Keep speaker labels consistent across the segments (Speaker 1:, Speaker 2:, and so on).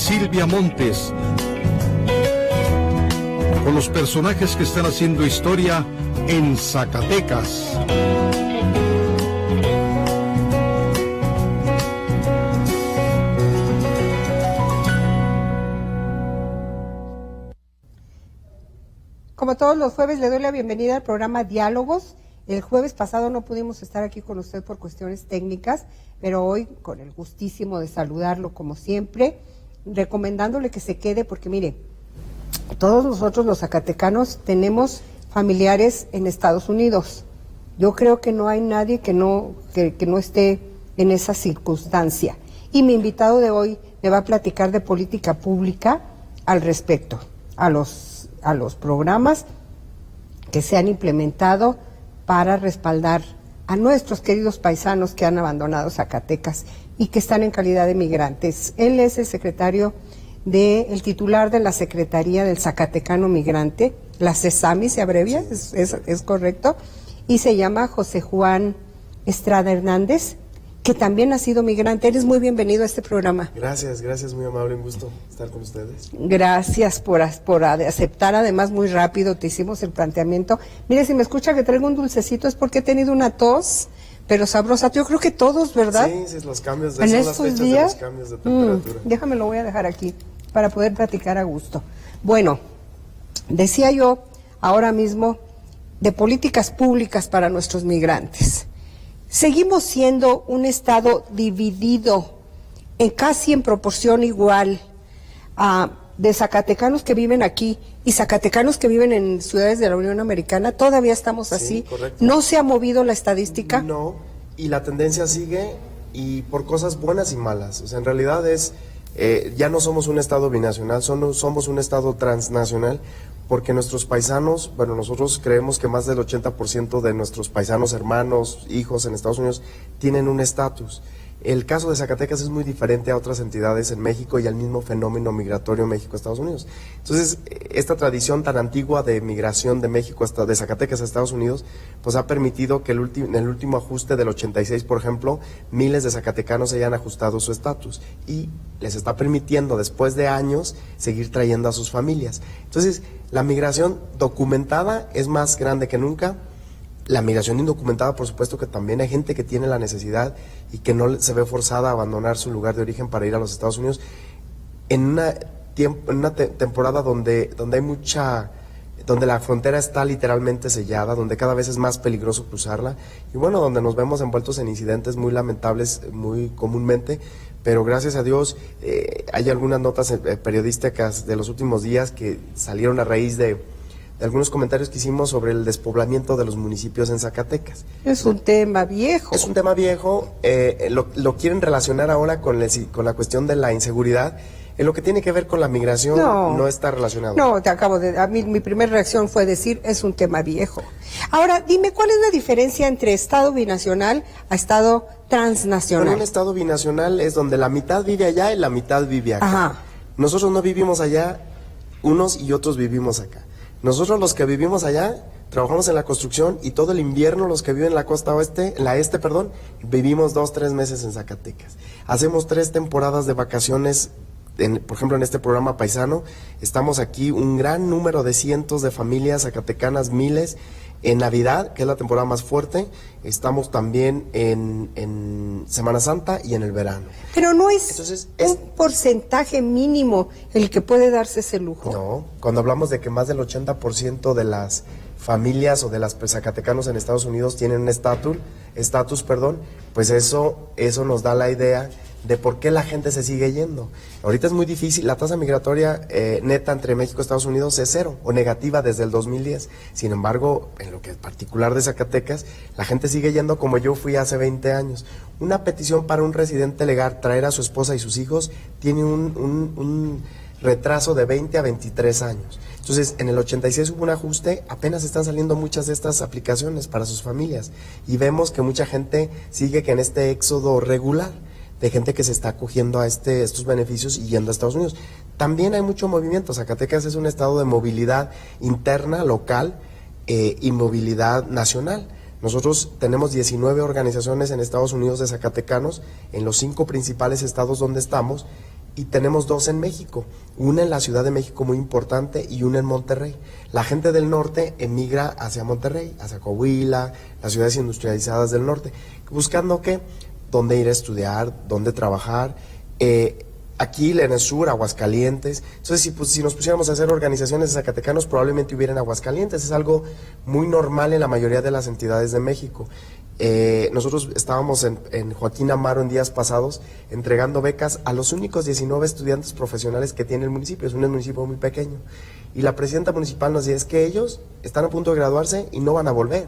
Speaker 1: Silvia Montes, con los personajes que están haciendo historia en Zacatecas.
Speaker 2: Como todos los jueves, le doy la bienvenida al programa Diálogos. El jueves pasado no pudimos estar aquí con usted por cuestiones técnicas, pero hoy con el gustísimo de saludarlo como siempre, recomendándole que se quede porque mire, todos nosotros los zacatecanos tenemos familiares en Estados Unidos. Yo creo que no hay nadie que no esté en esa circunstancia. Y mi invitado de hoy me va a platicar de política pública al respecto, a los programas que se han implementado para respaldar a nuestros queridos paisanos que han abandonado Zacatecas y que están en calidad de migrantes. Él es el secretario el titular de la Secretaría del Zacatecano Migrante, la CESAMI se abrevia, es correcto, y se llama José Juan Estrada Hernández, que también ha sido migrante. Eres muy bienvenido a este programa.
Speaker 3: Gracias, muy amable, un gusto estar con ustedes.
Speaker 2: Gracias por aceptar, además muy rápido te hicimos el planteamiento. Mire, si me escucha que traigo un dulcecito es porque he tenido una tos, pero sabrosa. Yo creo que todos, ¿verdad?
Speaker 3: Sí, los cambios
Speaker 2: son las fechas de
Speaker 3: los cambios de temperatura.
Speaker 2: Déjame, lo voy a dejar aquí para poder platicar a gusto. Bueno, decía yo ahora mismo de políticas públicas para nuestros migrantes. Seguimos siendo un estado dividido casi en proporción igual de zacatecanos que viven aquí y zacatecanos que viven en ciudades de la Unión Americana. Todavía estamos así.
Speaker 3: Correcto.
Speaker 2: ¿No se ha movido la estadística?
Speaker 3: No, y la tendencia sigue, y por cosas buenas y malas. O sea, en realidad ya no somos un estado binacional, somos un estado transnacional, porque nuestros paisanos, bueno, nosotros creemos que más del 80% de nuestros paisanos, hermanos, hijos en Estados Unidos tienen un estatus. El caso de Zacatecas es muy diferente a otras entidades en México y al mismo fenómeno migratorio México-Estados Unidos. Entonces, esta tradición tan antigua de migración de México de Zacatecas a Estados Unidos, pues ha permitido que en el último ajuste del 86, por ejemplo, miles de zacatecanos hayan ajustado su estatus y les está permitiendo, después de años, seguir trayendo a sus familias. Entonces, la migración documentada es más grande que nunca. La migración indocumentada, por supuesto que también hay gente que tiene la necesidad y que no se ve forzada a abandonar su lugar de origen para ir a los Estados Unidos en una temporada donde la frontera está literalmente sellada, donde cada vez es más peligroso cruzarla y bueno, donde nos vemos envueltos en incidentes muy lamentables muy comúnmente, pero gracias a Dios hay algunas notas periodísticas de los últimos días que salieron a raíz de algunos comentarios que hicimos sobre el despoblamiento de los municipios en Zacatecas.
Speaker 2: Es un tema viejo.
Speaker 3: Es un tema viejo, lo quieren relacionar ahora con la cuestión de la inseguridad. En lo que tiene que ver con la migración no está relacionado.
Speaker 2: No, mi primera reacción fue decir, es un tema viejo. Ahora, dime, ¿cuál es la diferencia entre estado binacional a estado transnacional?
Speaker 3: Bueno, un estado binacional es donde la mitad vive allá y la mitad vive acá.
Speaker 2: Ajá.
Speaker 3: Nosotros no vivimos allá, unos y otros vivimos acá. Nosotros los que vivimos allá, trabajamos en la construcción y todo el invierno los que viven en la costa oeste, vivimos 2-3 meses en Zacatecas. Hacemos 3 temporadas de vacaciones, por ejemplo en este programa Paisano, estamos aquí un gran número de cientos de familias zacatecanas, miles. En Navidad, que es la temporada más fuerte, estamos también en Semana Santa y en el verano.
Speaker 2: Pero no es un porcentaje mínimo el que puede darse ese lujo.
Speaker 3: No, cuando hablamos de que más del 80% de las familias o de las zacatecanos en Estados Unidos tienen un estatus, pues eso nos da la idea de por qué la gente se sigue yendo. Ahorita es muy difícil, la tasa migratoria neta entre México y Estados Unidos es 0 o negativa desde el 2010. Sin embargo, en lo que es particular de Zacatecas, la gente sigue yendo como yo fui hace 20 años. Una petición para un residente legal traer a su esposa y sus hijos tiene un retraso de 20 a 23 años. Entonces, en el 86 hubo un ajuste, apenas están saliendo muchas de estas aplicaciones para sus familias y vemos que mucha gente sigue en este éxodo regular de gente que se está acogiendo a estos beneficios y yendo a Estados Unidos. También hay mucho movimiento. Zacatecas es un estado de movilidad interna, local y movilidad nacional. Nosotros tenemos 19 organizaciones en Estados Unidos de zacatecanos, en los 5 principales estados donde estamos, y tenemos 2 en México, una en la Ciudad de México muy importante y una en Monterrey. La gente del norte emigra hacia Monterrey, hacia Coahuila, las ciudades industrializadas del norte, buscando ¿qué? Dónde ir a estudiar, dónde trabajar. Aquí en el sur, Aguascalientes. Entonces, si nos pusiéramos a hacer organizaciones de zacatecanos, probablemente hubiera en Aguascalientes. Es algo muy normal en la mayoría de las entidades de México. Nosotros estábamos en Joaquín Amaro en días pasados entregando becas a los únicos 19 estudiantes profesionales que tiene el municipio. Es un municipio muy pequeño. Y la presidenta municipal nos dice, es que ellos están a punto de graduarse y no van a volver.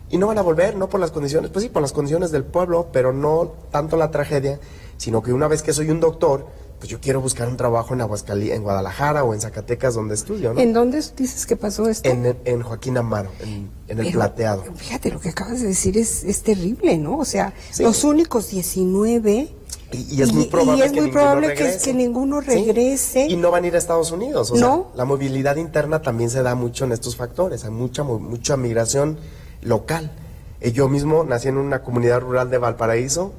Speaker 3: Y no van a volver, no por las condiciones, pues sí, por las condiciones del pueblo, pero no tanto la tragedia, sino que una vez que soy un doctor, pues yo quiero buscar un trabajo en en Guadalajara o en Zacatecas donde estudio, ¿no?
Speaker 2: ¿En dónde dices que pasó esto?
Speaker 3: En Joaquín Amaro, en el Plateado.
Speaker 2: Fíjate, lo que acabas de decir es terrible, ¿no? O sea,
Speaker 3: Sí.
Speaker 2: los únicos 19...
Speaker 3: Y es muy probable,
Speaker 2: que ninguno regrese.
Speaker 3: Y no van a ir a Estados Unidos. O
Speaker 2: ¿No?
Speaker 3: sea, la movilidad interna también se da mucho en estos factores. Hay mucha migración local. Yo mismo nací en una comunidad rural de Valparaíso.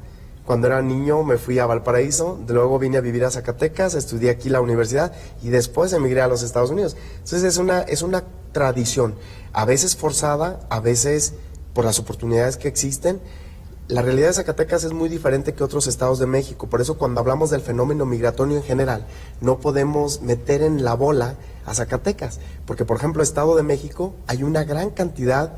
Speaker 3: Cuando era niño me fui a Valparaíso, luego vine a vivir a Zacatecas, estudié aquí la universidad y después emigré a los Estados Unidos. Entonces es una tradición, a veces forzada, a veces por las oportunidades que existen. La realidad de Zacatecas es muy diferente que otros estados de México, por eso cuando hablamos del fenómeno migratorio en general, no podemos meter en la bola a Zacatecas, porque por ejemplo, Estado de México, hay una gran cantidad.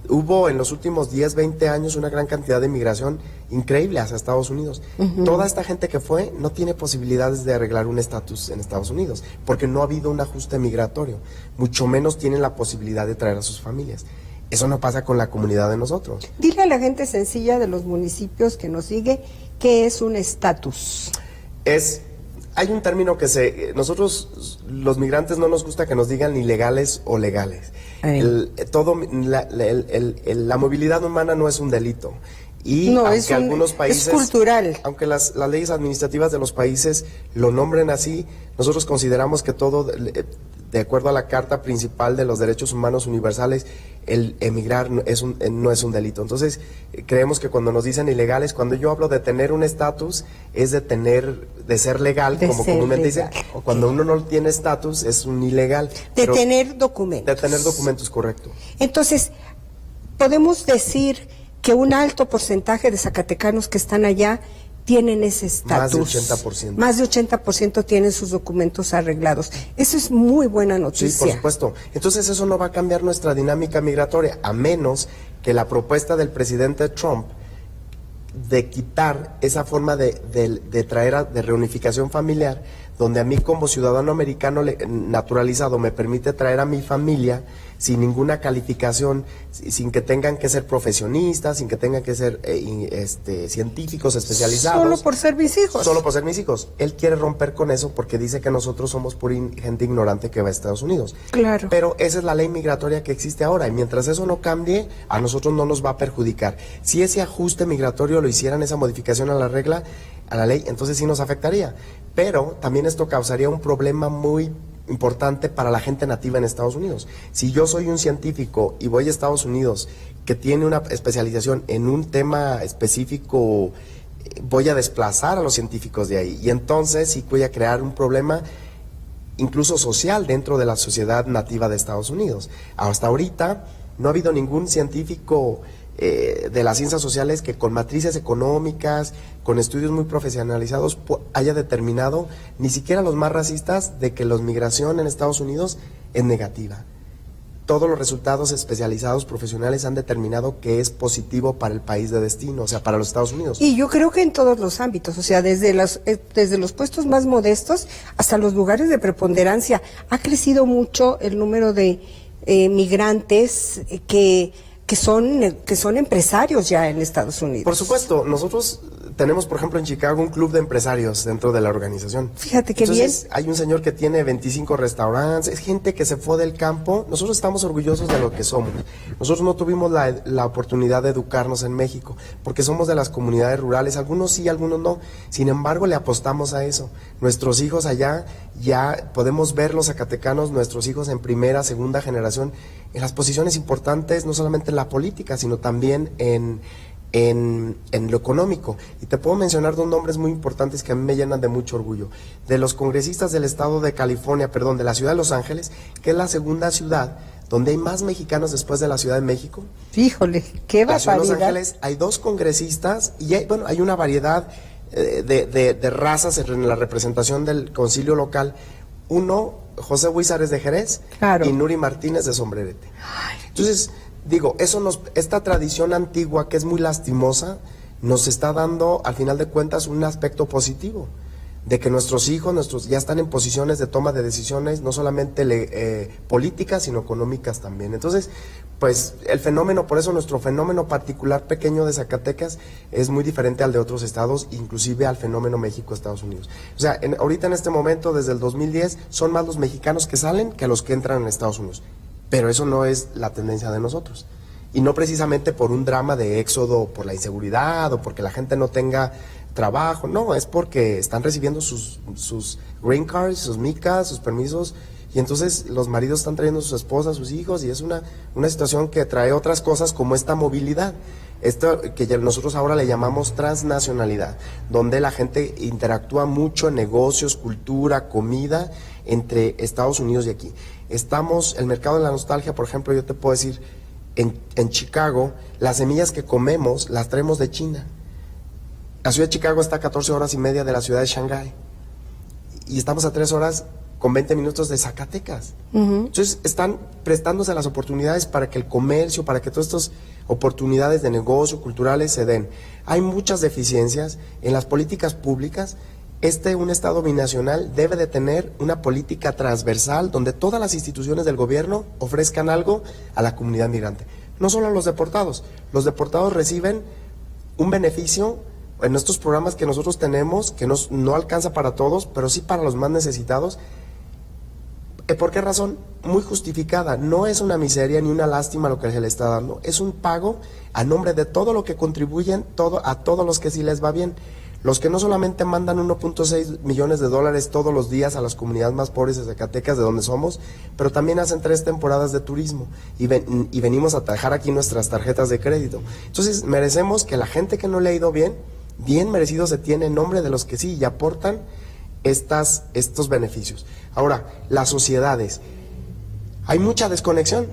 Speaker 3: Hubo en los últimos 10, 20 años una gran cantidad de migración increíble hacia Estados Unidos. Toda esta gente que fue no tiene posibilidades de arreglar un estatus en Estados Unidos, porque no ha habido un ajuste migratorio, mucho menos tienen la posibilidad de traer a sus familias. Eso no pasa con la comunidad de nosotros.
Speaker 2: Dile a la gente sencilla de los municipios que nos sigue, ¿qué es un estatus?
Speaker 3: Hay un término nosotros los migrantes no nos gusta que nos digan ni legales o legales. La movilidad humana no es un delito. Y
Speaker 2: no,
Speaker 3: aunque algunos países,
Speaker 2: es cultural.
Speaker 3: Aunque las leyes administrativas de los países lo nombren así, nosotros consideramos que todo, de acuerdo a la Carta Principal de los Derechos Humanos Universales, el emigrar no es un delito. Entonces, creemos que cuando nos dicen ilegales, cuando yo hablo de tener un estatus, es de ser legal, como comúnmente dicen. Okay. Cuando uno no tiene estatus, es un ilegal.
Speaker 2: De tener documentos.
Speaker 3: De tener documentos, correcto.
Speaker 2: Entonces, podemos decir que un alto porcentaje de zacatecanos que están allá tienen ese estatus.
Speaker 3: Más de 80%.
Speaker 2: Más de 80% tienen sus documentos arreglados. Eso es muy buena noticia.
Speaker 3: Sí, por supuesto. Entonces eso no va a cambiar nuestra dinámica migratoria, a menos que la propuesta del presidente Trump de quitar esa forma de traer de reunificación familiar, donde a mí como ciudadano americano naturalizado me permite traer a mi familia sin ninguna calificación, sin que tengan que ser profesionistas, sin que tengan que ser científicos especializados.
Speaker 2: Solo por ser mis hijos.
Speaker 3: Solo por ser mis hijos. Él quiere romper con eso porque dice que nosotros somos pura gente ignorante que va a Estados Unidos.
Speaker 2: Claro.
Speaker 3: Pero esa es la ley migratoria que existe ahora y mientras eso no cambie, a nosotros no nos va a perjudicar. Si ese ajuste migratorio lo hicieran, esa modificación a la regla, a la ley, entonces sí nos afectaría. Pero también esto causaría un problema muy importante para la gente nativa en Estados Unidos. Si yo soy un científico y voy a Estados Unidos que tiene una especialización en un tema específico, voy a desplazar a los científicos de ahí y entonces sí voy a crear un problema incluso social dentro de la sociedad nativa de Estados Unidos. Hasta ahorita no ha habido ningún científico de las ciencias sociales que con matrices económicas, con estudios muy profesionalizados, haya determinado, ni siquiera los más racistas, de que la migración en Estados Unidos es negativa. Todos los resultados especializados profesionales han determinado que es positivo para el país de destino, o sea, para los Estados Unidos.
Speaker 2: Y yo creo que en todos los ámbitos, o sea, desde los puestos más modestos hasta los lugares de preponderancia, ha crecido mucho el número de migrantes que son empresarios ya en Estados Unidos.
Speaker 3: Por supuesto, nosotros tenemos, por ejemplo, en Chicago un club de empresarios dentro de la organización.
Speaker 2: Fíjate qué
Speaker 3: Entonces,
Speaker 2: bien.
Speaker 3: Hay un señor que tiene 25 restaurantes, es gente que se fue del campo. Nosotros estamos orgullosos de lo que somos. Nosotros no tuvimos la oportunidad de educarnos en México, porque somos de las comunidades rurales, algunos sí, algunos no. Sin embargo, le apostamos a eso. Nuestros hijos allá, ya podemos ver los zacatecanos, nuestros hijos en primera, segunda generación, en las posiciones importantes, no solamente en la política, sino también en en lo económico. Y te puedo mencionar dos nombres muy importantes que a mí me llenan de mucho orgullo. De los congresistas del estado de California, perdón, de la ciudad de Los Ángeles, que es la segunda ciudad donde hay más mexicanos después de la Ciudad de México.
Speaker 2: Híjole, qué
Speaker 3: La ciudad de Los
Speaker 2: barbaridad.
Speaker 3: Ángeles hay dos congresistas y hay una variedad de razas en la representación del concilio local. Uno, José Huizares de Jerez,
Speaker 2: Claro.
Speaker 3: y Nuri Martínez de Sombrerete. Entonces, digo, esta tradición antigua que es muy lastimosa, nos está dando, al final de cuentas, un aspecto positivo, de que nuestros hijos ya están en posiciones de toma de decisiones, no solamente políticas, sino económicas también. Entonces, pues el fenómeno, por eso nuestro fenómeno particular pequeño de Zacatecas es muy diferente al de otros estados, inclusive al fenómeno México-Estados Unidos. O sea, ahorita en este momento, desde el 2010, son más los mexicanos que salen que los que entran en Estados Unidos. Pero eso no es la tendencia de nosotros. Y no precisamente por un drama de éxodo, por la inseguridad o porque la gente no tenga trabajo, no, es porque están recibiendo sus green cards, sus micas, sus permisos, y entonces los maridos están trayendo a sus esposas, sus hijos, y es una situación que trae otras cosas como esta movilidad, esto que nosotros ahora le llamamos transnacionalidad, donde la gente interactúa mucho en negocios, cultura, comida, entre Estados Unidos y aquí. El mercado de la nostalgia, por ejemplo, yo te puedo decir, en Chicago, las semillas que comemos las traemos de China. La ciudad de Chicago está a 14 horas y media de la ciudad de Shanghái, y estamos a 3 horas con 20 minutos de Zacatecas. Entonces están prestándose las oportunidades para que el comercio, para que todas estas oportunidades de negocio, culturales se den. Hay muchas deficiencias en las políticas públicas. Un Estado binacional debe de tener una política transversal donde todas las instituciones del gobierno ofrezcan algo a la comunidad migrante. No solo a los deportados reciben un beneficio en estos programas que nosotros tenemos, que no alcanza para todos, pero sí para los más necesitados. ¿Por qué razón? Muy justificada. No es una miseria ni una lástima lo que se le está dando. Es un pago a nombre de todo lo que contribuyen, a todos los que sí les va bien. Los que no solamente mandan 1.6 millones de dólares todos los días a las comunidades más pobres de Zacatecas, de donde somos, pero también hacen 3 temporadas de turismo y venimos a dejar aquí nuestras tarjetas de crédito. Entonces merecemos que la gente que no le ha ido bien merecido se tiene en nombre de los que sí y aportan estos beneficios. Ahora, las sociedades, hay mucha desconexión.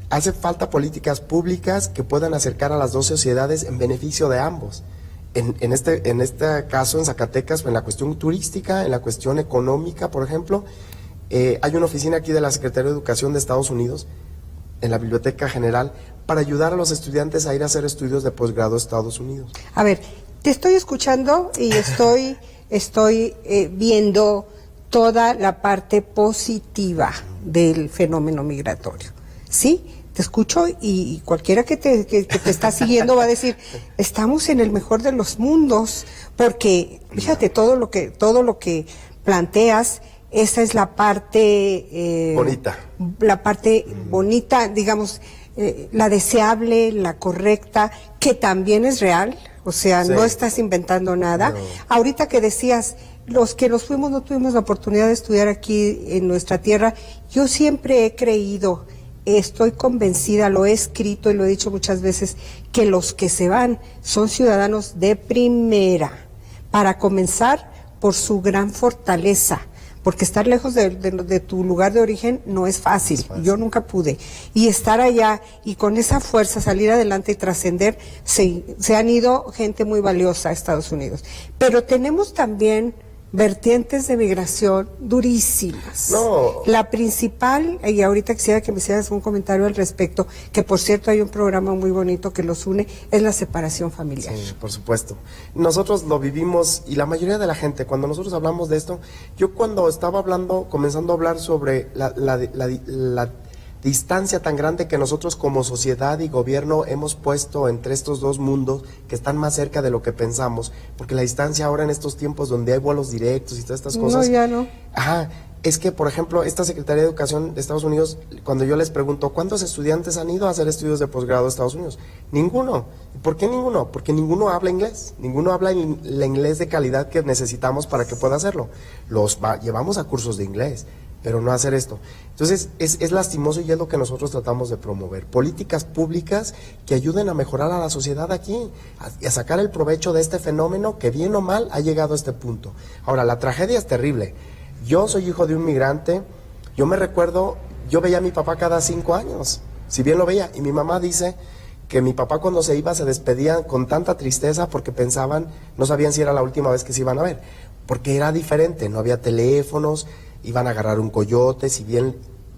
Speaker 3: Hace falta políticas públicas que puedan acercar a las dos sociedades en beneficio de ambos. En este caso, en Zacatecas, en la cuestión turística, en la cuestión económica, por ejemplo, hay una oficina aquí de la Secretaría de Educación de Estados Unidos, en la Biblioteca General, para ayudar a los estudiantes a ir a hacer estudios de posgrado a Estados Unidos.
Speaker 2: A ver, te estoy escuchando y estoy viendo toda la parte positiva del fenómeno migratorio, ¿sí? Te escucho y cualquiera que te está siguiendo va a decir, estamos en el mejor de los mundos, porque fíjate todo lo que planteas, esa es la parte
Speaker 3: bonita.
Speaker 2: La parte bonita, digamos, la deseable, la correcta, que también es real, o sea, sí. No estás inventando nada. No. Ahorita que decías, los que nos fuimos no tuvimos la oportunidad de estudiar aquí en nuestra tierra, yo siempre he creído, estoy convencida, lo he escrito y lo he dicho muchas veces, que los que se van son ciudadanos de primera, para comenzar por su gran fortaleza, porque estar lejos de tu lugar de origen no es fácil. Yo nunca pude, y estar allá y con esa fuerza salir adelante y trascender, se han ido gente muy valiosa a Estados Unidos, pero tenemos también vertientes de migración durísimas.
Speaker 3: No.
Speaker 2: La principal, y ahorita quisiera que me hicieras un comentario al respecto, que por cierto hay un programa muy bonito que los une, es la separación familiar.
Speaker 3: Sí, por supuesto. Nosotros lo vivimos, y la mayoría de la gente, cuando nosotros hablamos de esto, yo cuando estaba comenzando a hablar sobre la distancia tan grande que nosotros como sociedad y gobierno hemos puesto entre estos dos mundos que están más cerca de lo que pensamos, porque la distancia ahora en estos tiempos donde hay vuelos directos y todas estas cosas.
Speaker 2: No, ya no.
Speaker 3: Ajá, es que por ejemplo esta Secretaría de Educación de Estados Unidos, cuando yo les pregunto ¿cuántos estudiantes han ido a hacer estudios de posgrado a Estados Unidos? Ninguno. ¿Por qué ninguno? Porque ninguno habla inglés, ninguno habla el inglés de calidad que necesitamos para que pueda hacerlo. Llevamos a cursos de inglés, pero no hacer esto. Entonces, es lastimoso y es lo que nosotros tratamos de promover. Políticas públicas que ayuden a mejorar a la sociedad aquí, a sacar el provecho de este fenómeno que bien o mal ha llegado a este punto. Ahora, la tragedia es terrible. Yo soy hijo de un migrante, yo me recuerdo, yo veía a mi papá cada 5 años, si bien lo veía, y mi mamá dice que mi papá cuando se iba se despedía con tanta tristeza porque pensaban, no sabían si era la última vez que se iban a ver, porque era diferente, no había teléfonos, iban a agarrar un coyote, si bien,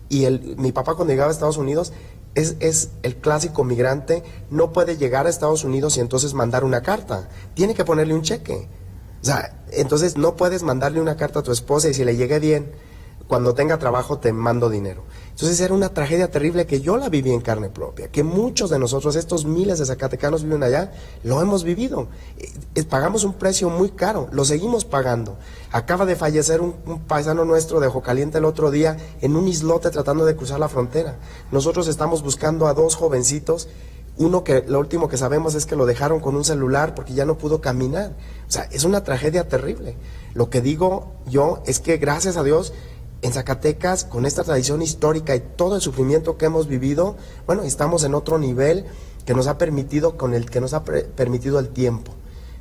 Speaker 3: mi papá cuando llegaba a Estados Unidos es el clásico migrante, no puede llegar a Estados Unidos y entonces mandar una carta, tiene que ponerle un cheque, o sea, entonces no puedes mandarle una carta a tu esposa y si le llegue bien, cuando tenga trabajo te mando dinero. Entonces era una tragedia terrible que yo la viví en carne propia, que muchos de nosotros, estos miles de zacatecanos viven allá, lo hemos vivido. Pagamos un precio muy caro, lo seguimos pagando. Acaba de fallecer un paisano nuestro de Ojo Caliente el otro día en un islote tratando de cruzar la frontera. Nosotros estamos buscando a 2 jovencitos, uno que lo último que sabemos es que lo dejaron con un celular porque ya no pudo caminar. O sea, es una tragedia terrible. Lo que digo yo es que gracias a Dios, en Zacatecas, con esta tradición histórica y todo el sufrimiento que hemos vivido, bueno, estamos en otro nivel que nos ha permitido, permitido el tiempo.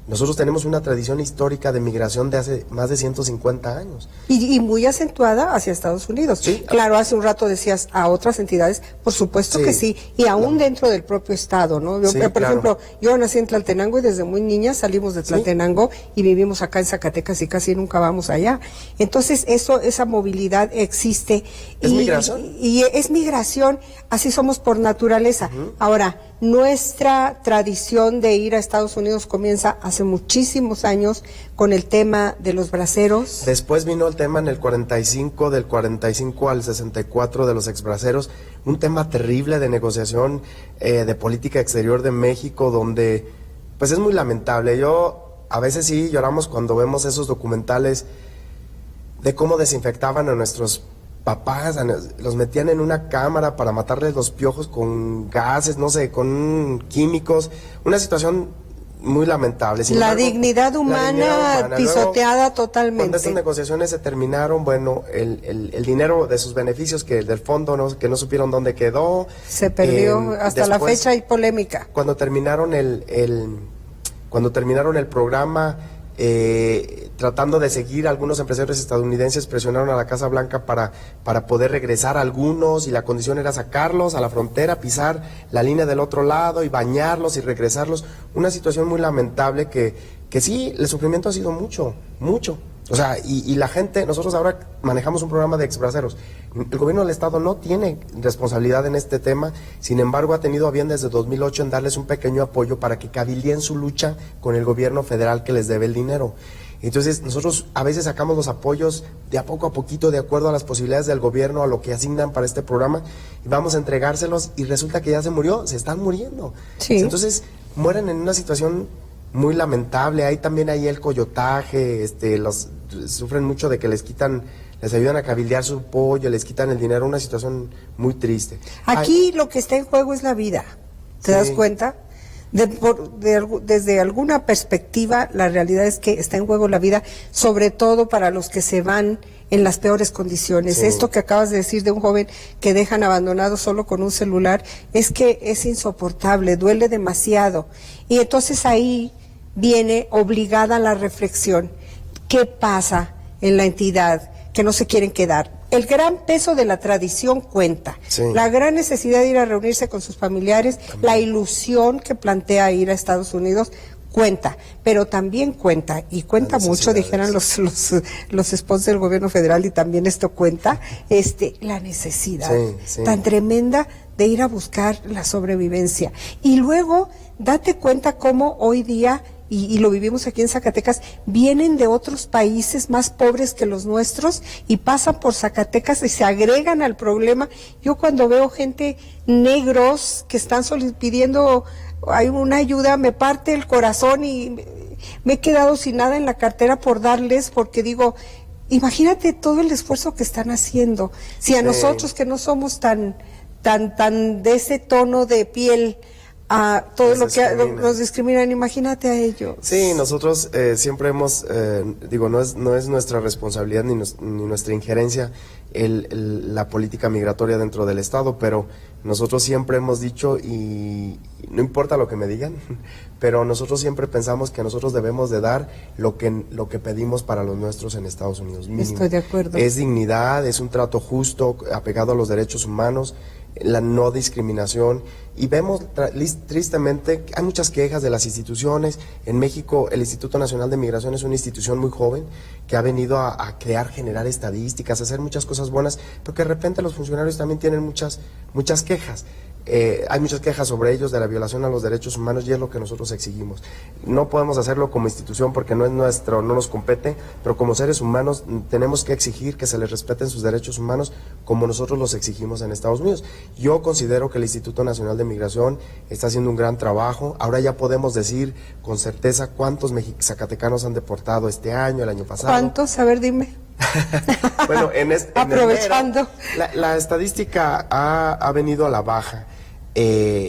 Speaker 3: Nosotros tenemos una tradición histórica de migración de hace más de 150 años.
Speaker 2: Y muy acentuada hacia Estados Unidos.
Speaker 3: Sí.
Speaker 2: Claro, hace un rato decías a otras entidades, por supuesto que sí, y aún dentro del propio Estado, ¿no? Yo,
Speaker 3: Sí,
Speaker 2: por
Speaker 3: claro.
Speaker 2: ejemplo, yo nací en Tlaltenango y desde muy niña salimos de Tlaltenango y vivimos acá en Zacatecas y casi nunca vamos allá. Entonces, esa movilidad existe.
Speaker 3: ¿Es migración?
Speaker 2: Y es migración, así somos por naturaleza. Ahora, nuestra tradición de ir a Estados Unidos comienza hace muchísimos años con el tema de los braceros.
Speaker 3: Después vino el tema en el 45, del 45 al 64 de los exbraceros, un tema terrible de negociación de política exterior de México, donde pues es muy lamentable. A veces sí lloramos cuando vemos esos documentales de cómo desinfectaban a nuestros papás, los metían en una cámara para matarles los piojos con gases, no sé, con químicos, una situación muy lamentable. Sin
Speaker 2: La
Speaker 3: embargo,
Speaker 2: dignidad humana pisoteada
Speaker 3: luego,
Speaker 2: totalmente.
Speaker 3: Cuando estas negociaciones se terminaron, bueno, el dinero de sus beneficios del fondo que no supieron dónde quedó.
Speaker 2: Se perdió, hasta la fecha hay polémica.
Speaker 3: Cuando terminaron el programa, tratando de seguir, algunos empresarios estadounidenses presionaron a la Casa Blanca para poder regresar a algunos, y la condición era sacarlos a la frontera, pisar la línea del otro lado y bañarlos y regresarlos. Una situación muy lamentable que sí, el sufrimiento ha sido mucho. O sea, y la gente, nosotros ahora manejamos un programa de exbraceros. El gobierno del Estado no tiene responsabilidad en este tema, sin embargo ha tenido a bien desde 2008 en darles un pequeño apoyo para que cabildeen su lucha con el gobierno federal que les debe el dinero. Entonces nosotros a veces sacamos los apoyos de a poquito, de acuerdo a las posibilidades del gobierno, a lo que asignan para este programa, y vamos a entregárselos y resulta que ya se están muriendo.
Speaker 2: Sí.
Speaker 3: Entonces mueren en una situación muy lamentable. Hay también ahí el coyotaje, sufren mucho de que les ayudan a cabildear su pollo, les quitan el dinero, una situación muy triste.
Speaker 2: Aquí lo que está en juego es la vida, ¿te das cuenta? Desde alguna perspectiva, la realidad es que está en juego la vida, sobre todo para los que se van en las peores condiciones.
Speaker 3: Sí.
Speaker 2: Esto que acabas de decir de un joven que dejan abandonado solo con un celular, es que es insoportable, duele demasiado. Y entonces ahí viene obligada la reflexión. ¿Qué pasa en la entidad que no se quieren quedar? El gran peso de la tradición cuenta,
Speaker 3: Sí.
Speaker 2: la gran necesidad de ir a reunirse con sus familiares, la ilusión que plantea ir a Estados Unidos cuenta, pero también cuenta, y cuenta mucho, dijeran los sponsors del gobierno federal, y también esto cuenta, la necesidad
Speaker 3: Sí.
Speaker 2: tan tremenda de ir a buscar la sobrevivencia. Y luego, date cuenta cómo hoy día, y lo vivimos aquí en Zacatecas, vienen de otros países más pobres que los nuestros y pasan por Zacatecas y se agregan al problema. Yo cuando veo gente, negros, que están pidiendo hay una ayuda, me parte el corazón y me he quedado sin nada en la cartera por darles, porque digo, imagínate todo el esfuerzo que están haciendo. Si a nosotros que no somos tan de ese tono de piel a todo
Speaker 3: Nos
Speaker 2: lo que
Speaker 3: discriminan.
Speaker 2: nos discriminan, imagínate a ellos.
Speaker 3: Sí, nosotros siempre hemos, no es nuestra responsabilidad ni nuestra injerencia la política migratoria dentro del Estado, pero nosotros siempre hemos dicho, y no importa lo que me digan, pero nosotros siempre pensamos que nosotros debemos de dar lo que pedimos para los nuestros en Estados Unidos. Mínimo.
Speaker 2: Estoy de acuerdo.
Speaker 3: Es dignidad, es un trato justo, apegado a los derechos humanos, la no discriminación, y vemos tristemente hay muchas quejas de las instituciones. En México el Instituto Nacional de Migración es una institución muy joven que ha venido a generar estadísticas, a hacer muchas cosas buenas, pero que de repente los funcionarios también tienen muchas quejas. Hay muchas quejas sobre ellos de la violación a los derechos humanos, y es lo que nosotros exigimos. No podemos hacerlo como institución porque no nos compete, pero como seres humanos tenemos que exigir que se les respeten sus derechos humanos como nosotros los exigimos en Estados Unidos. Yo considero que el Instituto Nacional de Migración está haciendo un gran trabajo. Ahora ya podemos decir con certeza cuántos zacatecanos han deportado este año, el año pasado.
Speaker 2: ¿Cuántos? A ver, dime.
Speaker 3: Bueno,
Speaker 2: aprovechando.
Speaker 3: La estadística ha venido a la baja.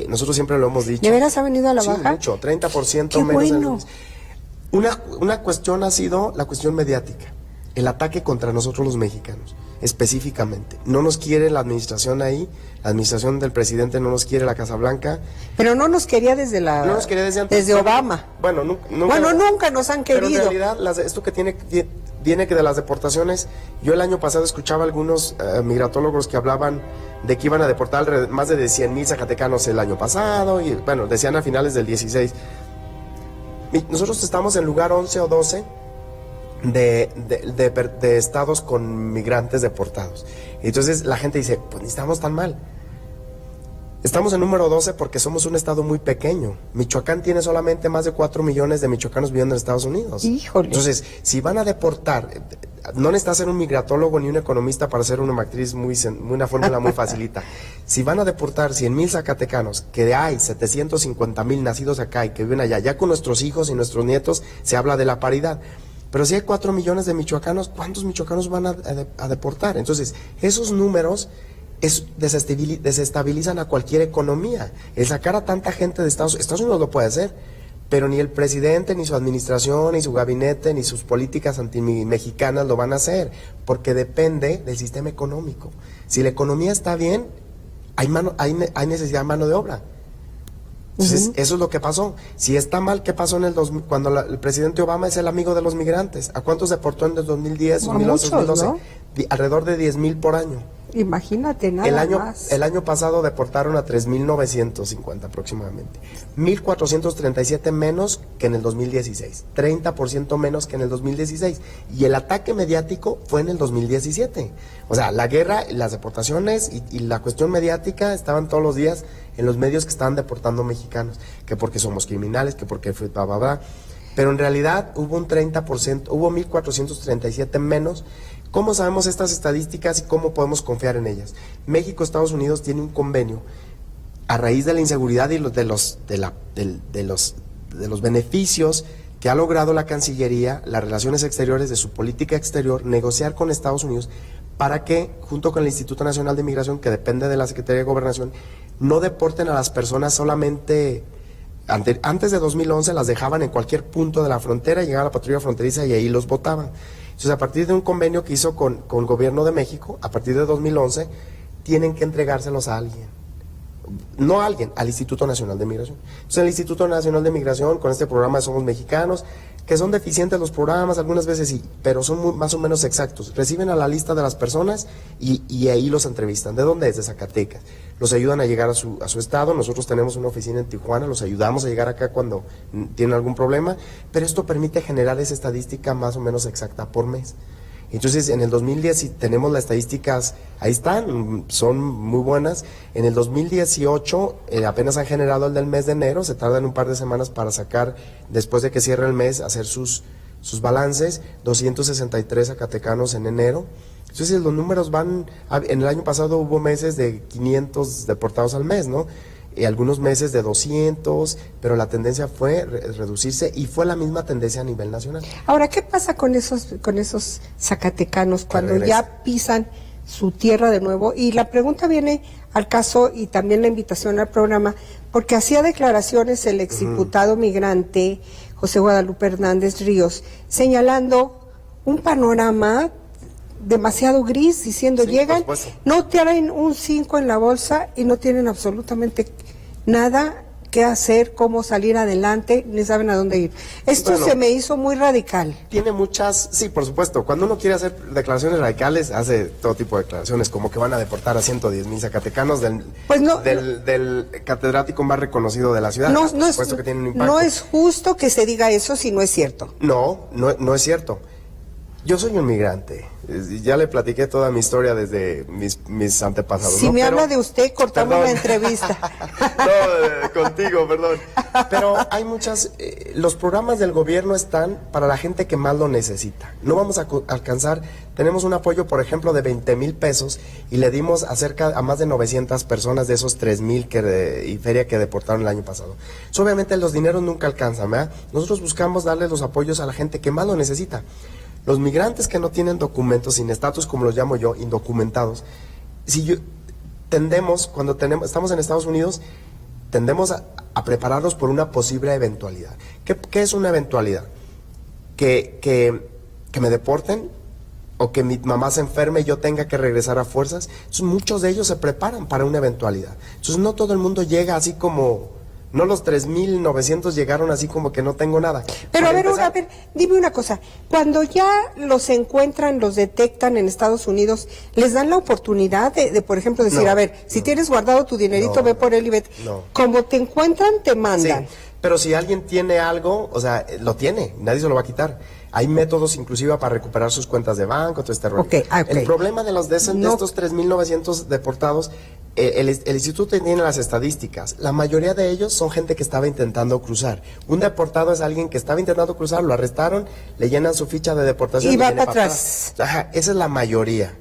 Speaker 3: Nosotros siempre lo hemos dicho.
Speaker 2: ¿De veras ha venido a la baja?
Speaker 3: Sí, mucho, 30%
Speaker 2: ¡Qué
Speaker 3: menos.
Speaker 2: bueno!
Speaker 3: Una cuestión ha sido la cuestión mediática, el ataque contra nosotros los mexicanos, específicamente. No nos quiere la administración ahí, la administración del presidente no nos quiere, la Casa Blanca.
Speaker 2: Pero no nos quería desde
Speaker 3: No nos quería desde antes.
Speaker 2: Obama.
Speaker 3: Bueno,
Speaker 2: nunca nos han querido.
Speaker 3: Pero en realidad, esto que viene que de las deportaciones, yo el año pasado escuchaba algunos migratólogos que hablaban de que iban a deportar más de 100,000 zacatecanos el año pasado, y bueno, decían a finales del 16. Nosotros estamos en lugar 11 o 12 de estados con migrantes deportados. Entonces la gente dice, pues ni estamos tan mal. Estamos en número 12 porque somos un estado muy pequeño. Michoacán tiene solamente más de 4 millones de michoacanos viviendo en Estados Unidos.
Speaker 2: Híjole.
Speaker 3: Entonces, si van a deportar, no necesitas ser un migratólogo ni un economista para hacer una matriz una fórmula muy facilita. Si van a deportar 100,000 zacatecanos, que hay 750,000 nacidos acá y que viven allá, ya con nuestros hijos y nuestros nietos se habla de la paridad. Pero si hay 4 millones de michoacanos, ¿cuántos michoacanos van a deportar? Entonces, esos números desestabilizan a cualquier economía. El sacar a tanta gente de Estados Unidos lo puede hacer, pero ni el presidente, ni su administración, ni su gabinete, ni sus políticas antimexicanas lo van a hacer, porque depende del sistema económico. Si la economía está bien, hay necesidad de mano de obra. Entonces, eso es lo que pasó. Si está mal, ¿qué pasó en el 2000, cuando el presidente Obama es el amigo de los migrantes? ¿A cuántos deportó en el 2010, 2011, 2012? ¿No? Alrededor de 10,000 por año.
Speaker 2: Imagínate, nada más.
Speaker 3: El año pasado deportaron a 3,950 aproximadamente. 1,437 menos que en el 2016. 30% menos que en el 2016. Y el ataque mediático fue en el 2017. O sea, la guerra, las deportaciones y la cuestión mediática estaban todos los días en los medios que estaban deportando mexicanos. Que porque somos criminales, que porque fue bla, bla, bla. Pero en realidad hubo un 30%, hubo 1,437 menos. ¿Cómo sabemos estas estadísticas y cómo podemos confiar en ellas? México, Estados Unidos tiene un convenio a raíz de la inseguridad y de los beneficios que ha logrado la Cancillería, las relaciones exteriores de su política exterior, negociar con Estados Unidos para que, junto con el Instituto Nacional de Migración, que depende de la Secretaría de Gobernación, no deporten a las personas solamente. Antes de 2011 las dejaban en cualquier punto de la frontera, llegaba la patrulla fronteriza y ahí los botaban. Entonces, a partir de un convenio que hizo con el gobierno de México, a partir de 2011, tienen que entregárselos a alguien. No a alguien, al Instituto Nacional de Migración. Entonces, el Instituto Nacional de Migración, con este programa de Somos Mexicanos, que son deficientes los programas, algunas veces sí, pero son más o menos exactos. Reciben a la lista de las personas y ahí los entrevistan. ¿De dónde es? De Zacatecas. Los ayudan a llegar a su estado. Nosotros tenemos una oficina en Tijuana, los ayudamos a llegar acá cuando tienen algún problema, pero esto permite generar esa estadística más o menos exacta por mes. Entonces, en el 2010, si tenemos las estadísticas, ahí están, son muy buenas. En el 2018, apenas han generado el del mes de enero, se tardan un par de semanas para sacar, después de que cierre el mes, hacer sus balances, 263 zacatecanos en enero. Entonces, los números van, en el año pasado hubo meses de 500 deportados al mes, ¿no? Y algunos meses de 200, pero la tendencia fue reducirse y fue la misma tendencia a nivel nacional.
Speaker 2: Ahora, ¿qué pasa con esos zacatecanos cuando ya pisan su tierra de nuevo. Y la pregunta viene al caso y también la invitación al programa, porque hacía declaraciones el exdiputado migrante José Guadalupe Hernández Ríos, señalando un panorama demasiado gris, diciendo,
Speaker 3: Sí,
Speaker 2: llegan,
Speaker 3: por supuesto.
Speaker 2: no tienen un 5 en la bolsa y no tienen absolutamente nada que hacer, cómo salir adelante, ni saben a dónde ir. Esto
Speaker 3: Bueno,
Speaker 2: se me hizo muy radical.
Speaker 3: Tiene muchas, sí, por supuesto. Cuando uno quiere hacer declaraciones radicales, hace todo tipo de declaraciones, como que van a deportar a 110,000 zacatecanos
Speaker 2: Pues no,
Speaker 3: del catedrático más reconocido de la ciudad.
Speaker 2: No,
Speaker 3: Por
Speaker 2: no,
Speaker 3: supuesto que tiene un impacto.
Speaker 2: no es justo que se diga eso si no es cierto.
Speaker 3: No es cierto. Yo soy un migrante. Ya le platiqué toda mi historia desde mis antepasados.
Speaker 2: Si
Speaker 3: ¿no?
Speaker 2: me
Speaker 3: Pero-
Speaker 2: habla de usted, cortamos
Speaker 3: Perdón.
Speaker 2: la entrevista.
Speaker 3: No, contigo, perdón. Pero hay muchas, los programas del gobierno están para la gente que más lo necesita. No vamos a alcanzar, tenemos un apoyo, por ejemplo, de 20,000 pesos y le dimos a más de 900 personas de esos 3,000 y feria que deportaron el año pasado. So, obviamente los dineros nunca alcanzan, ¿verdad? Nosotros buscamos darle los apoyos a la gente que más lo necesita. Los migrantes que no tienen documentos, sin estatus, como los llamo yo, indocumentados, cuando estamos en Estados Unidos, tendemos a prepararnos por una posible eventualidad. ¿Qué es una eventualidad? Que me deporten o que mi mamá se enferme y yo tenga que regresar a fuerzas. Entonces, muchos de ellos se preparan para una eventualidad. Entonces, no todo el mundo llega así como... No los 3,900 llegaron así como que no tengo nada.
Speaker 2: Pero
Speaker 3: Para
Speaker 2: a ver,
Speaker 3: empezar,
Speaker 2: dime una cosa. Cuando ya los encuentran, los detectan en Estados Unidos, ¿les dan la oportunidad de por ejemplo, decir,
Speaker 3: No,
Speaker 2: a ver, si tienes guardado tu dinerito,
Speaker 3: No,
Speaker 2: ve por él y vete?
Speaker 3: no.
Speaker 2: Como te encuentran, te mandan.
Speaker 3: Sí, pero si alguien tiene algo, o sea, lo tiene, nadie se lo va a quitar. Hay métodos inclusive para recuperar sus cuentas de banco, todo este rollo.
Speaker 2: Ok.
Speaker 3: El problema de
Speaker 2: No.
Speaker 3: estos 3,900 deportados, el instituto tiene las estadísticas. La mayoría de ellos son gente que estaba intentando cruzar. Un deportado es alguien que estaba intentando cruzar, lo arrestaron, le llenan su ficha de deportación
Speaker 2: Y va
Speaker 3: viene
Speaker 2: para atrás.
Speaker 3: Ajá, esa es la mayoría.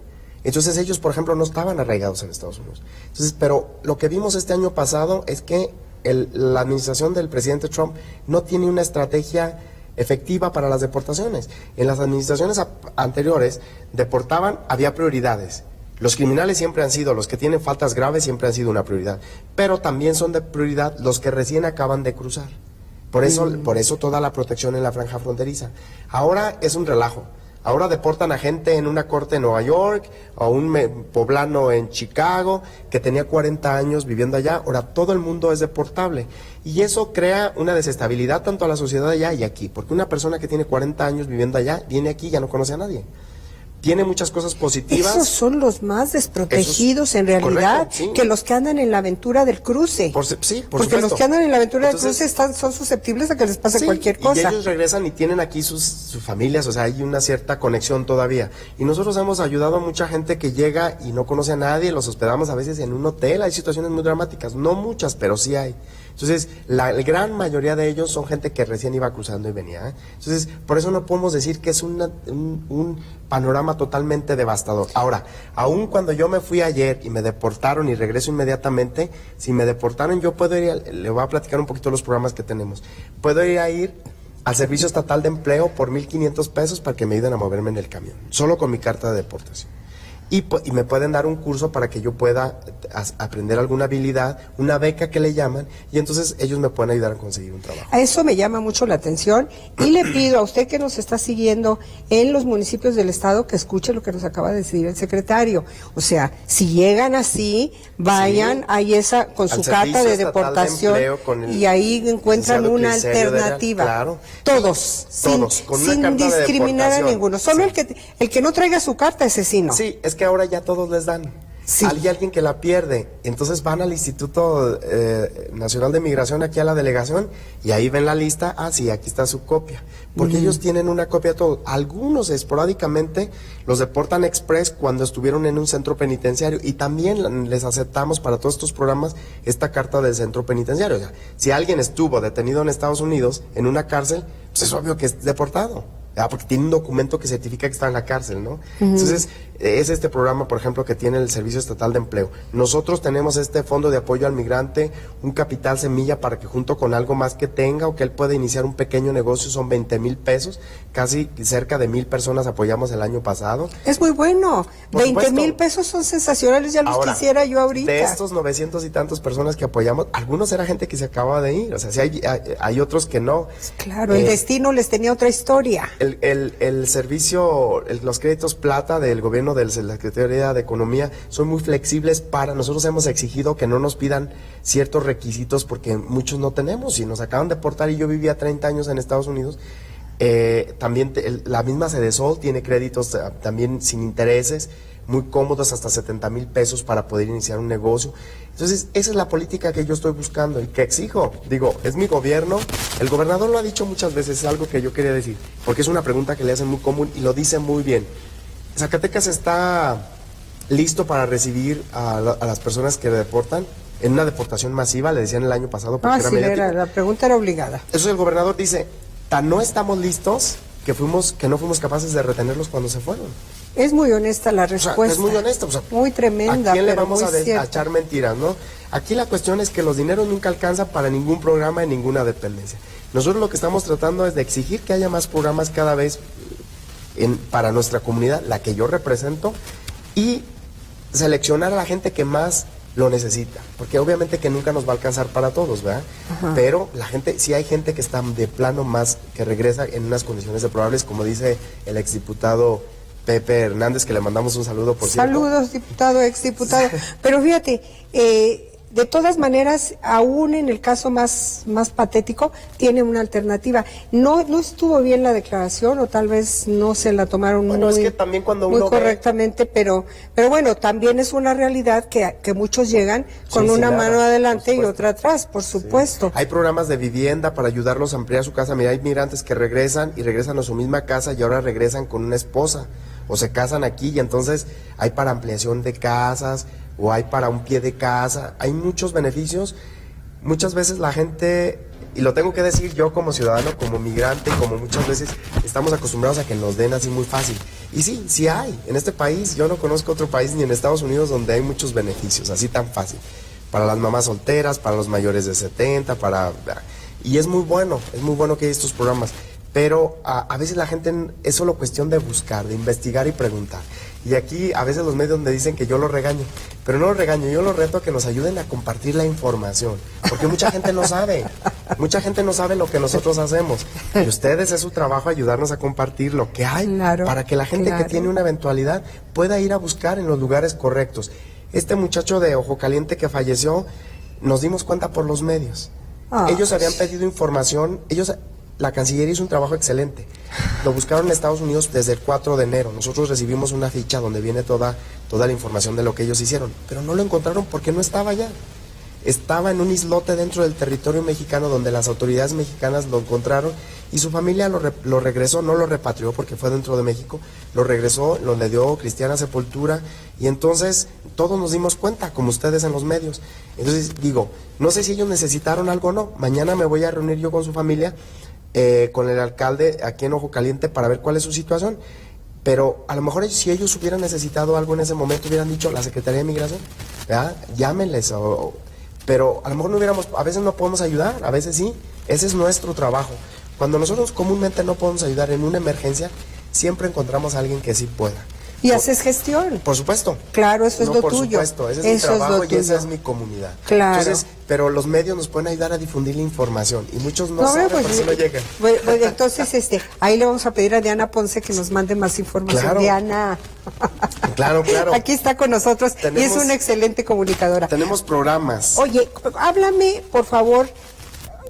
Speaker 3: Entonces ellos, por ejemplo, no estaban arraigados en Estados Unidos. Entonces, pero lo que vimos este año pasado es que la administración del presidente Trump no tiene una estrategia efectiva para las deportaciones. En las administraciones anteriores deportaban, había prioridades. Los criminales siempre han sido, los que tienen faltas graves siempre han sido una prioridad, pero también son de prioridad los que recién acaban de cruzar. Por eso toda la protección en la franja fronteriza. Ahora es un relajo. Ahora deportan a gente en una corte en Nueva York, a un poblano en Chicago, que tenía 40 años viviendo allá. Ahora todo el mundo es deportable. Y eso crea una desestabilidad tanto a la sociedad allá y aquí. Porque una persona que tiene 40 años viviendo allá, viene aquí y ya no conoce a nadie. Tiene muchas cosas positivas.
Speaker 2: Esos son los más desprotegidos en realidad,
Speaker 3: correcto, sí.
Speaker 2: que los que andan en la aventura del cruce.
Speaker 3: Por
Speaker 2: Porque
Speaker 3: supuesto.
Speaker 2: los que andan en la aventura
Speaker 3: Entonces,
Speaker 2: del cruce son susceptibles a que les pase
Speaker 3: sí,
Speaker 2: cualquier
Speaker 3: Y
Speaker 2: cosa.
Speaker 3: ellos regresan y tienen aquí sus familias, o sea, hay una cierta conexión todavía. Y nosotros hemos ayudado a mucha gente que llega y no conoce a nadie, los hospedamos a veces en un hotel, hay situaciones muy dramáticas, no muchas, pero sí hay. Entonces, la gran mayoría de ellos son gente que recién iba cruzando y venía. Entonces, por eso no podemos decir que es un panorama totalmente devastador. Ahora, aun cuando yo me fui ayer y me deportaron y regreso inmediatamente, si me deportaron yo puedo ir, le voy a platicar un poquito los programas que tenemos, puedo ir al Servicio Estatal de Empleo por 1,500 pesos para que me ayuden a moverme en el camión, solo con mi carta de deportación. Y me pueden dar un curso para que yo pueda aprender alguna habilidad, una beca que le llaman, y entonces ellos me pueden ayudar a conseguir un trabajo.
Speaker 2: A eso me llama mucho la atención y le pido a usted que nos está siguiendo en los municipios del estado que escuche lo que nos acaba de decir el secretario. O sea, si llegan así, vayan,
Speaker 3: Sí.
Speaker 2: hay esa con
Speaker 3: Al
Speaker 2: su carta
Speaker 3: Servicio
Speaker 2: de
Speaker 3: Estatal de
Speaker 2: deportación
Speaker 3: Empleo con el
Speaker 2: y ahí encuentran
Speaker 3: licenciado
Speaker 2: una
Speaker 3: Criselio de Real,
Speaker 2: alternativa.
Speaker 3: claro.
Speaker 2: Todos,
Speaker 3: Con una
Speaker 2: sin
Speaker 3: carta de
Speaker 2: discriminar a
Speaker 3: deportación.
Speaker 2: ninguno. Solo
Speaker 3: Sí.
Speaker 2: el que no traiga su carta, ese sí no.
Speaker 3: Sí, es que ahora ya todos les dan.
Speaker 2: Sí.
Speaker 3: Hay alguien que la pierde, entonces van al Instituto Nacional de Migración, aquí a la delegación, y ahí ven la lista, sí, aquí está su copia, porque ellos tienen una copia de todo. Algunos esporádicamente los deportan express cuando estuvieron en un centro penitenciario, y también les aceptamos para todos estos programas esta carta del centro penitenciario. O sea, si alguien estuvo detenido en Estados Unidos, en una cárcel, pues es obvio que es deportado. Porque tiene un documento que certifica que está en la cárcel, ¿no? Entonces, Es este programa, por ejemplo, que tiene el Servicio Estatal de Empleo. Nosotros tenemos este fondo de apoyo al migrante, un capital semilla para que junto con algo más que tenga o que él pueda iniciar un pequeño negocio, son 20,000 pesos, casi cerca de 1,000 personas apoyamos el año pasado.
Speaker 2: Es muy bueno,
Speaker 3: Por
Speaker 2: 20,000
Speaker 3: supuesto.
Speaker 2: pesos son sensacionales, ya los
Speaker 3: Ahora,
Speaker 2: quisiera yo ahorita.
Speaker 3: de estos 900 y tantos personas que apoyamos, algunos era gente que se acababa de ir, o sea, sí hay otros que no.
Speaker 2: Claro, el destino les tenía otra historia.
Speaker 3: El servicio, los créditos plata del gobierno de la Secretaría de Economía son muy flexibles para, nosotros hemos exigido que no nos pidan ciertos requisitos porque muchos no tenemos y nos acaban de deportar y yo vivía 30 años en Estados Unidos. También la misma Sedesol tiene créditos también sin intereses, muy cómodos, hasta 70,000 pesos para poder iniciar un negocio. Entonces, esa es la política que yo estoy buscando y que exijo. Digo, es mi gobierno, el gobernador lo ha dicho muchas veces, es algo que yo quería decir, porque es una pregunta que le hacen muy común y lo dice muy bien. Zacatecas está listo para recibir a las personas que deportan en una deportación masiva, le decían el año pasado, porque era
Speaker 2: Sí,
Speaker 3: mediático.
Speaker 2: la pregunta era obligada.
Speaker 3: Eso el gobernador dice, tan no estamos listos que no fuimos capaces de retenerlos cuando se fueron.
Speaker 2: Es muy honesta la
Speaker 3: O sea,
Speaker 2: respuesta.
Speaker 3: es muy honesta. O sea,
Speaker 2: muy tremenda.
Speaker 3: ¿a quién le
Speaker 2: pero
Speaker 3: vamos
Speaker 2: muy
Speaker 3: a
Speaker 2: cierta.
Speaker 3: echar mentiras, no? Aquí la cuestión es que los dineros nunca alcanzan para ningún programa en ninguna dependencia. Nosotros lo que estamos tratando es de exigir que haya más programas cada vez para nuestra comunidad, la que yo represento, y seleccionar a la gente que más lo necesita, porque obviamente que nunca nos va a alcanzar para todos, ¿verdad?
Speaker 2: Ajá.
Speaker 3: Pero la gente, sí hay gente que está de plano más, que regresa en unas condiciones deplorables, como dice el exdiputado Pepe Hernández, que le mandamos un saludo, por cierto.
Speaker 2: Saludos, diputado, exdiputado. Pero fíjate, de todas maneras, aún en el caso más patético, tiene una alternativa. No estuvo bien la declaración, o tal vez no se la tomaron
Speaker 3: Bueno, es que también cuando
Speaker 2: muy
Speaker 3: uno ve-
Speaker 2: correctamente, pero bueno, también es una realidad que muchos llegan con
Speaker 3: Sí,
Speaker 2: una
Speaker 3: sí,
Speaker 2: mano
Speaker 3: claro,
Speaker 2: adelante
Speaker 3: por
Speaker 2: y
Speaker 3: supuesto.
Speaker 2: otra atrás, por supuesto.
Speaker 3: Hay programas de vivienda para ayudarlos a ampliar su casa. Mira, hay migrantes que regresan a su misma casa y ahora regresan con una esposa o se casan aquí y entonces hay para ampliación de casas o hay para un pie de casa. Hay muchos beneficios. Muchas veces la gente, y lo tengo que decir yo como ciudadano, como migrante, como muchas veces estamos acostumbrados a que nos den así muy fácil. Y sí, sí hay. En este país, yo no conozco otro país ni en Estados Unidos donde hay muchos beneficios, así tan fácil. Para las mamás solteras, para los mayores de 70, y es muy bueno que hay estos programas, pero a veces la gente es solo cuestión de buscar, de investigar y preguntar. Y aquí a veces los medios me dicen que yo lo regaño, pero no lo regaño, yo lo reto a que nos ayuden a compartir la información, porque mucha gente no sabe lo que nosotros hacemos, y ustedes es su trabajo ayudarnos a compartir lo que hay,
Speaker 2: Claro,
Speaker 3: para que la gente
Speaker 2: claro.
Speaker 3: que tiene una eventualidad pueda ir a buscar en los lugares correctos. Este muchacho de Ojo Caliente que falleció, nos dimos cuenta por los medios.
Speaker 2: Ah.
Speaker 3: Ellos habían pedido información, la Cancillería hizo un trabajo excelente. Lo buscaron en Estados Unidos desde el 4 de enero. Nosotros recibimos una ficha donde viene toda la información de lo que ellos hicieron, pero no lo encontraron porque no estaba allá. Estaba en un islote dentro del territorio mexicano donde las autoridades mexicanas lo encontraron y su familia lo regresó, no lo repatrió porque fue dentro de México, lo regresó, le dio cristiana sepultura y entonces todos nos dimos cuenta, como ustedes en los medios. Entonces digo, no sé si ellos necesitaron algo o no. Mañana me voy a reunir yo con su familia, con el alcalde aquí en Ojo Caliente para ver cuál es su situación. Pero a lo mejor si ellos hubieran necesitado algo en ese momento, hubieran dicho la Secretaría de Migración, ¿verdad? Llámenles, pero a lo mejor a veces no podemos ayudar, a veces sí, ese es nuestro trabajo. Cuando nosotros comúnmente no podemos ayudar en una emergencia, siempre encontramos a alguien que sí pueda.
Speaker 2: Y haces gestión.
Speaker 3: Por supuesto.
Speaker 2: Claro, eso es lo
Speaker 3: por
Speaker 2: tuyo.
Speaker 3: Supuesto, ese es
Speaker 2: Eso
Speaker 3: mi trabajo
Speaker 2: lo
Speaker 3: y esa
Speaker 2: tuyo.
Speaker 3: es mi comunidad.
Speaker 2: Claro.
Speaker 3: Entonces, pero los medios nos pueden ayudar a difundir la información y muchos no saben por si no llegan.
Speaker 2: Bueno, entonces, ahí le vamos a pedir a Diana Ponce que nos mande más información.
Speaker 3: Claro.
Speaker 2: Diana.
Speaker 3: Claro.
Speaker 2: Aquí está con nosotros y es
Speaker 3: Tenemos-
Speaker 2: una excelente comunicadora.
Speaker 3: Tenemos programas.
Speaker 2: Oye, háblame, por favor,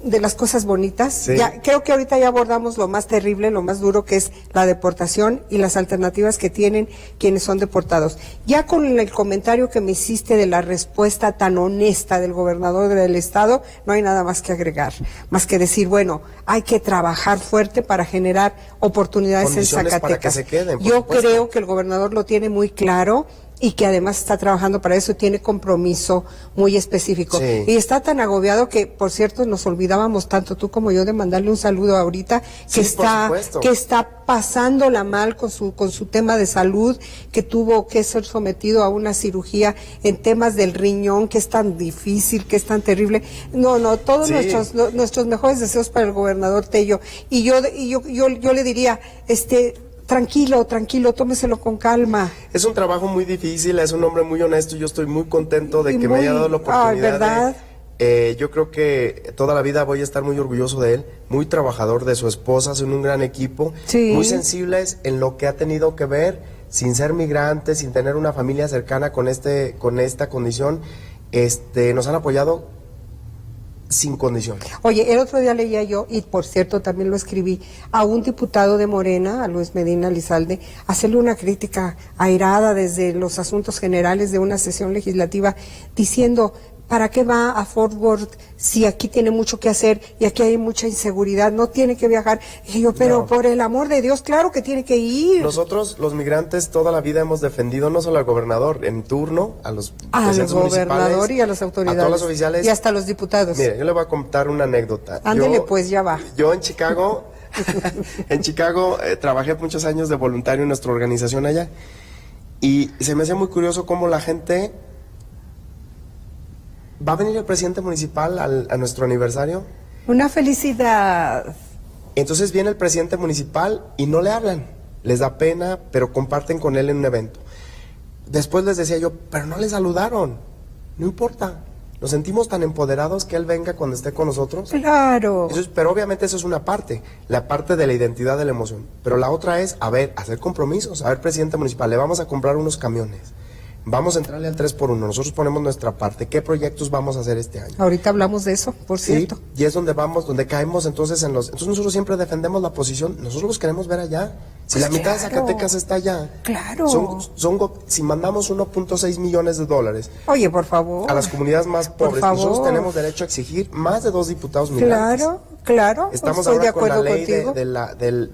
Speaker 2: de las cosas bonitas.
Speaker 3: Sí.
Speaker 2: Ya, creo que ahorita ya abordamos lo más terrible, lo más duro, que es la deportación y las alternativas que tienen quienes son deportados. Ya con el comentario que me hiciste de la respuesta tan honesta del gobernador del estado, no hay nada más que agregar, más que decir, bueno, hay que trabajar fuerte para generar oportunidades en
Speaker 3: Condiciones
Speaker 2: Zacatecas.
Speaker 3: para que se queden, por
Speaker 2: Yo
Speaker 3: supuesto.
Speaker 2: creo que el gobernador lo tiene muy claro y que además está trabajando para eso, tiene compromiso muy específico.
Speaker 3: Sí.
Speaker 2: Y está tan agobiado que, por cierto, nos olvidábamos tanto tú como yo de mandarle un saludo ahorita, que
Speaker 3: Sí, por supuesto.
Speaker 2: está pasándola mal con su tema de salud, que tuvo que ser sometido a una cirugía en temas del riñón, que es tan difícil, que es tan terrible. No, todos
Speaker 3: Sí.
Speaker 2: nuestros mejores deseos para el gobernador Tello. Y yo le diría, tranquilo, tómeselo con calma.
Speaker 3: Es un trabajo muy difícil, es un hombre muy honesto, yo estoy muy contento de
Speaker 2: Y
Speaker 3: que
Speaker 2: muy-
Speaker 3: me haya dado la oportunidad.
Speaker 2: ay, ¿verdad?
Speaker 3: Yo creo que toda la vida voy a estar muy orgulloso de él, muy trabajador, de su esposa, son un gran equipo,
Speaker 2: Sí.
Speaker 3: muy sensibles en lo que ha tenido que ver, sin ser migrante, sin tener una familia cercana con esta condición, nos han apoyado sin condición.
Speaker 2: Oye, el otro día leía yo, y por cierto también lo escribí, a un diputado de Morena, a Luis Medina Lizalde, hacerle una crítica airada desde los asuntos generales de una sesión legislativa, diciendo, ¿para qué va a Fort Worth si aquí tiene mucho que hacer y aquí hay mucha inseguridad? No tiene que viajar. Y yo, pero
Speaker 3: No.
Speaker 2: por el amor de Dios, claro que tiene que ir.
Speaker 3: Nosotros, los migrantes, toda la vida hemos defendido no solo al gobernador, en turno, a los
Speaker 2: Al
Speaker 3: presidentes
Speaker 2: gobernador
Speaker 3: municipales,
Speaker 2: y a las autoridades.
Speaker 3: a todos los oficiales.
Speaker 2: Y hasta los diputados.
Speaker 3: Mire, yo le voy a contar una anécdota.
Speaker 2: Ándele, pues, ya va.
Speaker 3: Yo en Chicago, trabajé muchos años de voluntario en nuestra organización allá, y se me hacía muy curioso cómo la gente... ¿Va a venir el presidente municipal a nuestro aniversario?
Speaker 2: Una felicidad.
Speaker 3: Entonces viene el presidente municipal y no le hablan. Les da pena, pero comparten con él en un evento. Después les decía yo, pero no le saludaron. No importa. Nos sentimos tan empoderados que él venga cuando esté con nosotros.
Speaker 2: Claro.
Speaker 3: Pero obviamente eso es una parte, la parte de la identidad de la emoción. Pero la otra es, hacer compromisos. A ver, presidente municipal, le vamos a comprar unos camiones. Vamos a entrarle al 3x1, nosotros ponemos nuestra parte. ¿Qué proyectos vamos a hacer este año?
Speaker 2: Ahorita hablamos de eso, por cierto.
Speaker 3: Sí, y es donde caemos entonces Entonces nosotros siempre defendemos la posición, nosotros los queremos ver allá. Si
Speaker 2: Pues
Speaker 3: la mitad de
Speaker 2: claro.
Speaker 3: Zacatecas está allá.
Speaker 2: Claro.
Speaker 3: Si mandamos 1.6 millones de dólares
Speaker 2: Oye, por favor.
Speaker 3: a las comunidades más
Speaker 2: Por
Speaker 3: pobres,
Speaker 2: favor.
Speaker 3: nosotros tenemos derecho a exigir más de 2 diputados migrantes.
Speaker 2: Claro.
Speaker 3: Estamos
Speaker 2: estoy de
Speaker 3: ahora con la
Speaker 2: acuerdo
Speaker 3: ley
Speaker 2: contigo.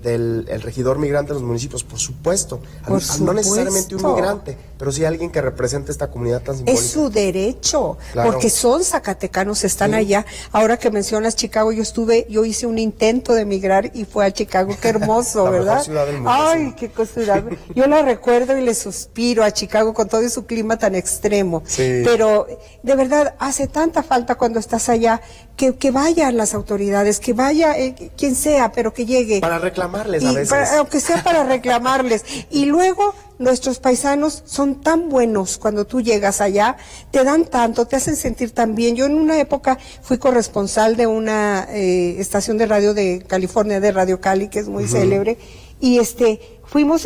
Speaker 3: del regidor migrante de los municipios, por supuesto.
Speaker 2: Por
Speaker 3: No necesariamente un
Speaker 2: supuesto.
Speaker 3: migrante, pero sí alguien que represente esta comunidad tan simbólica.
Speaker 2: Es su derecho,
Speaker 3: Claro.
Speaker 2: porque son zacatecanos, están
Speaker 3: Sí.
Speaker 2: allá. Ahora que mencionas Chicago, yo hice un intento de emigrar y fue a Chicago, qué hermoso,
Speaker 3: La mejor
Speaker 2: ¿verdad?
Speaker 3: ciudad del mundo,
Speaker 2: Ay,
Speaker 3: sí.
Speaker 2: qué cosa. Yo la recuerdo y le suspiro a Chicago con todo su clima tan extremo.
Speaker 3: Sí.
Speaker 2: Pero de verdad hace tanta falta cuando estás allá que vayan las autoridades, que vaya quien sea, pero que llegue.
Speaker 3: Para reclamarles a
Speaker 2: Y
Speaker 3: veces.
Speaker 2: aunque sea para reclamarles. Y luego nuestros paisanos son tan buenos cuando tú llegas allá, te dan tanto, te hacen sentir tan bien. Yo en una época fui corresponsal de una estación de radio de California, de Radio Cali, que es muy célebre, y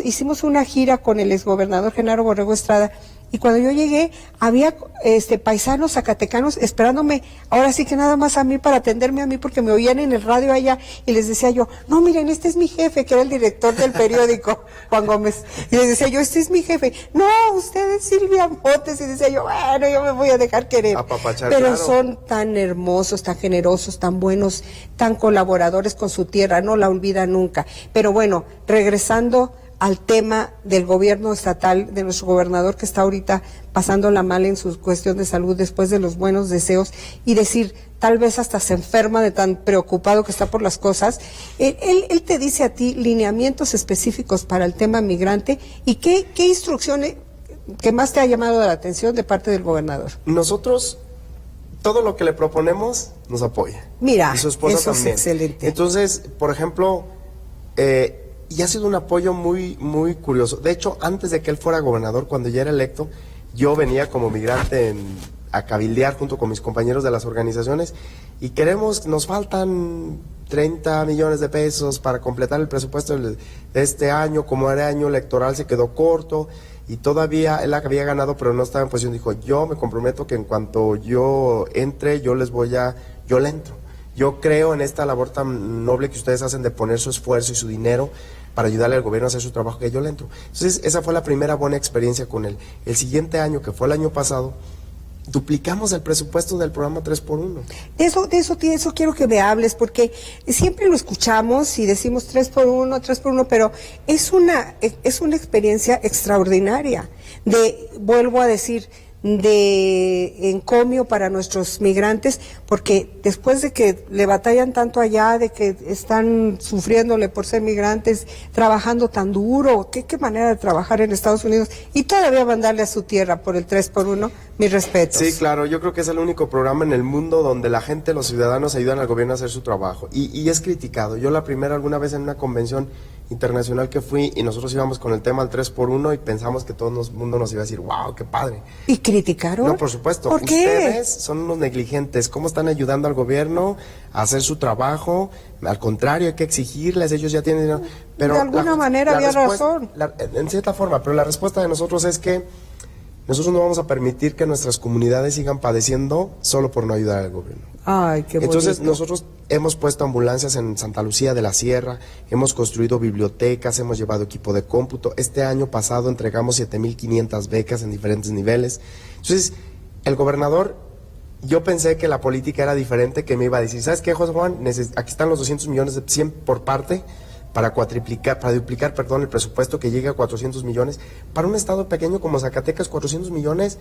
Speaker 2: hicimos una gira con el exgobernador Genaro Borrego Estrada. Y cuando yo llegué, había paisanos zacatecanos esperándome, ahora sí que nada más a mí, para atenderme a mí, porque me oían en el radio allá, y les decía yo, no, miren, este es mi jefe, que era el director del periódico, Juan Gómez, y les decía yo, este es mi jefe, no, usted es Silvia Motes, y decía yo, bueno, yo me voy a dejar querer.
Speaker 3: Apapachar,
Speaker 2: Pero
Speaker 3: claro.
Speaker 2: son tan hermosos, tan generosos, tan buenos, tan colaboradores con su tierra, no la olvidan nunca. Pero bueno, regresando al tema del gobierno estatal, de nuestro gobernador que está ahorita pasándola mal en su cuestión de salud después de los buenos deseos, y decir, tal vez hasta se enferma de tan preocupado que está por las cosas, él te dice a ti lineamientos específicos para el tema migrante, y qué instrucciones que más te ha llamado la atención de parte del gobernador.
Speaker 3: Nosotros, todo lo que le proponemos, nos apoya.
Speaker 2: Mira,
Speaker 3: y su esposa
Speaker 2: eso es
Speaker 3: también.
Speaker 2: excelente.
Speaker 3: Entonces, por ejemplo, y ha sido un apoyo muy, muy curioso. De hecho, antes de que él fuera gobernador, cuando ya era electo, yo venía como migrante a cabildear junto con mis compañeros de las organizaciones, y nos faltan 30 millones de pesos para completar el presupuesto de este año. Como era año electoral, se quedó corto, y todavía él había ganado, pero no estaba en posición. Dijo, yo me comprometo que en cuanto yo entre, yo le entro. Yo creo en esta labor tan noble que ustedes hacen de poner su esfuerzo y su dinero para ayudarle al gobierno a hacer su trabajo, que yo le entro. Entonces, esa fue la primera buena experiencia con él. El siguiente año, que fue el año pasado, duplicamos el presupuesto del programa 3x1.
Speaker 2: De eso quiero que me hables, porque siempre lo escuchamos y decimos 3x1, pero es una experiencia extraordinaria vuelvo a decir, de encomio para nuestros migrantes, porque después de que le batallan tanto allá, de que están sufriéndole por ser migrantes, trabajando tan duro, qué manera de trabajar en Estados Unidos, y todavía mandarle a su tierra por el 3x1, mis respetos.
Speaker 3: Sí, claro, yo creo que es el único programa en el mundo donde la gente, los ciudadanos ayudan al gobierno a hacer su trabajo, y es criticado. Yo la primera alguna vez en una convención internacional que fui, y nosotros íbamos con el tema del 3x1 y pensamos que todo el mundo nos iba a decir, wow, qué padre.
Speaker 2: ¿Y criticaron?
Speaker 3: No, por supuesto.
Speaker 2: ¿Por qué?
Speaker 3: Ustedes son unos negligentes. ¿Cómo están ayudando al gobierno a hacer su trabajo? Al contrario, hay que exigirles, ellos ya tienen dinero. Pero
Speaker 2: de alguna manera había razón.
Speaker 3: En cierta forma, pero la respuesta de nosotros es que nosotros no vamos a permitir que nuestras comunidades sigan padeciendo solo por no ayudar al gobierno.
Speaker 2: Ay, qué bonito.
Speaker 3: Entonces nosotros hemos puesto ambulancias en Santa Lucía de la Sierra, hemos construido bibliotecas, hemos llevado equipo de cómputo. Este año pasado entregamos 7,500 becas en diferentes niveles. Entonces, el gobernador, yo pensé que la política era diferente, que me iba a decir, ¿sabes qué, José Juan? Aquí están los 200 millones de 100 por parte para duplicar, el presupuesto que llegue a 400 millones. Para un estado pequeño como Zacatecas, 400 millones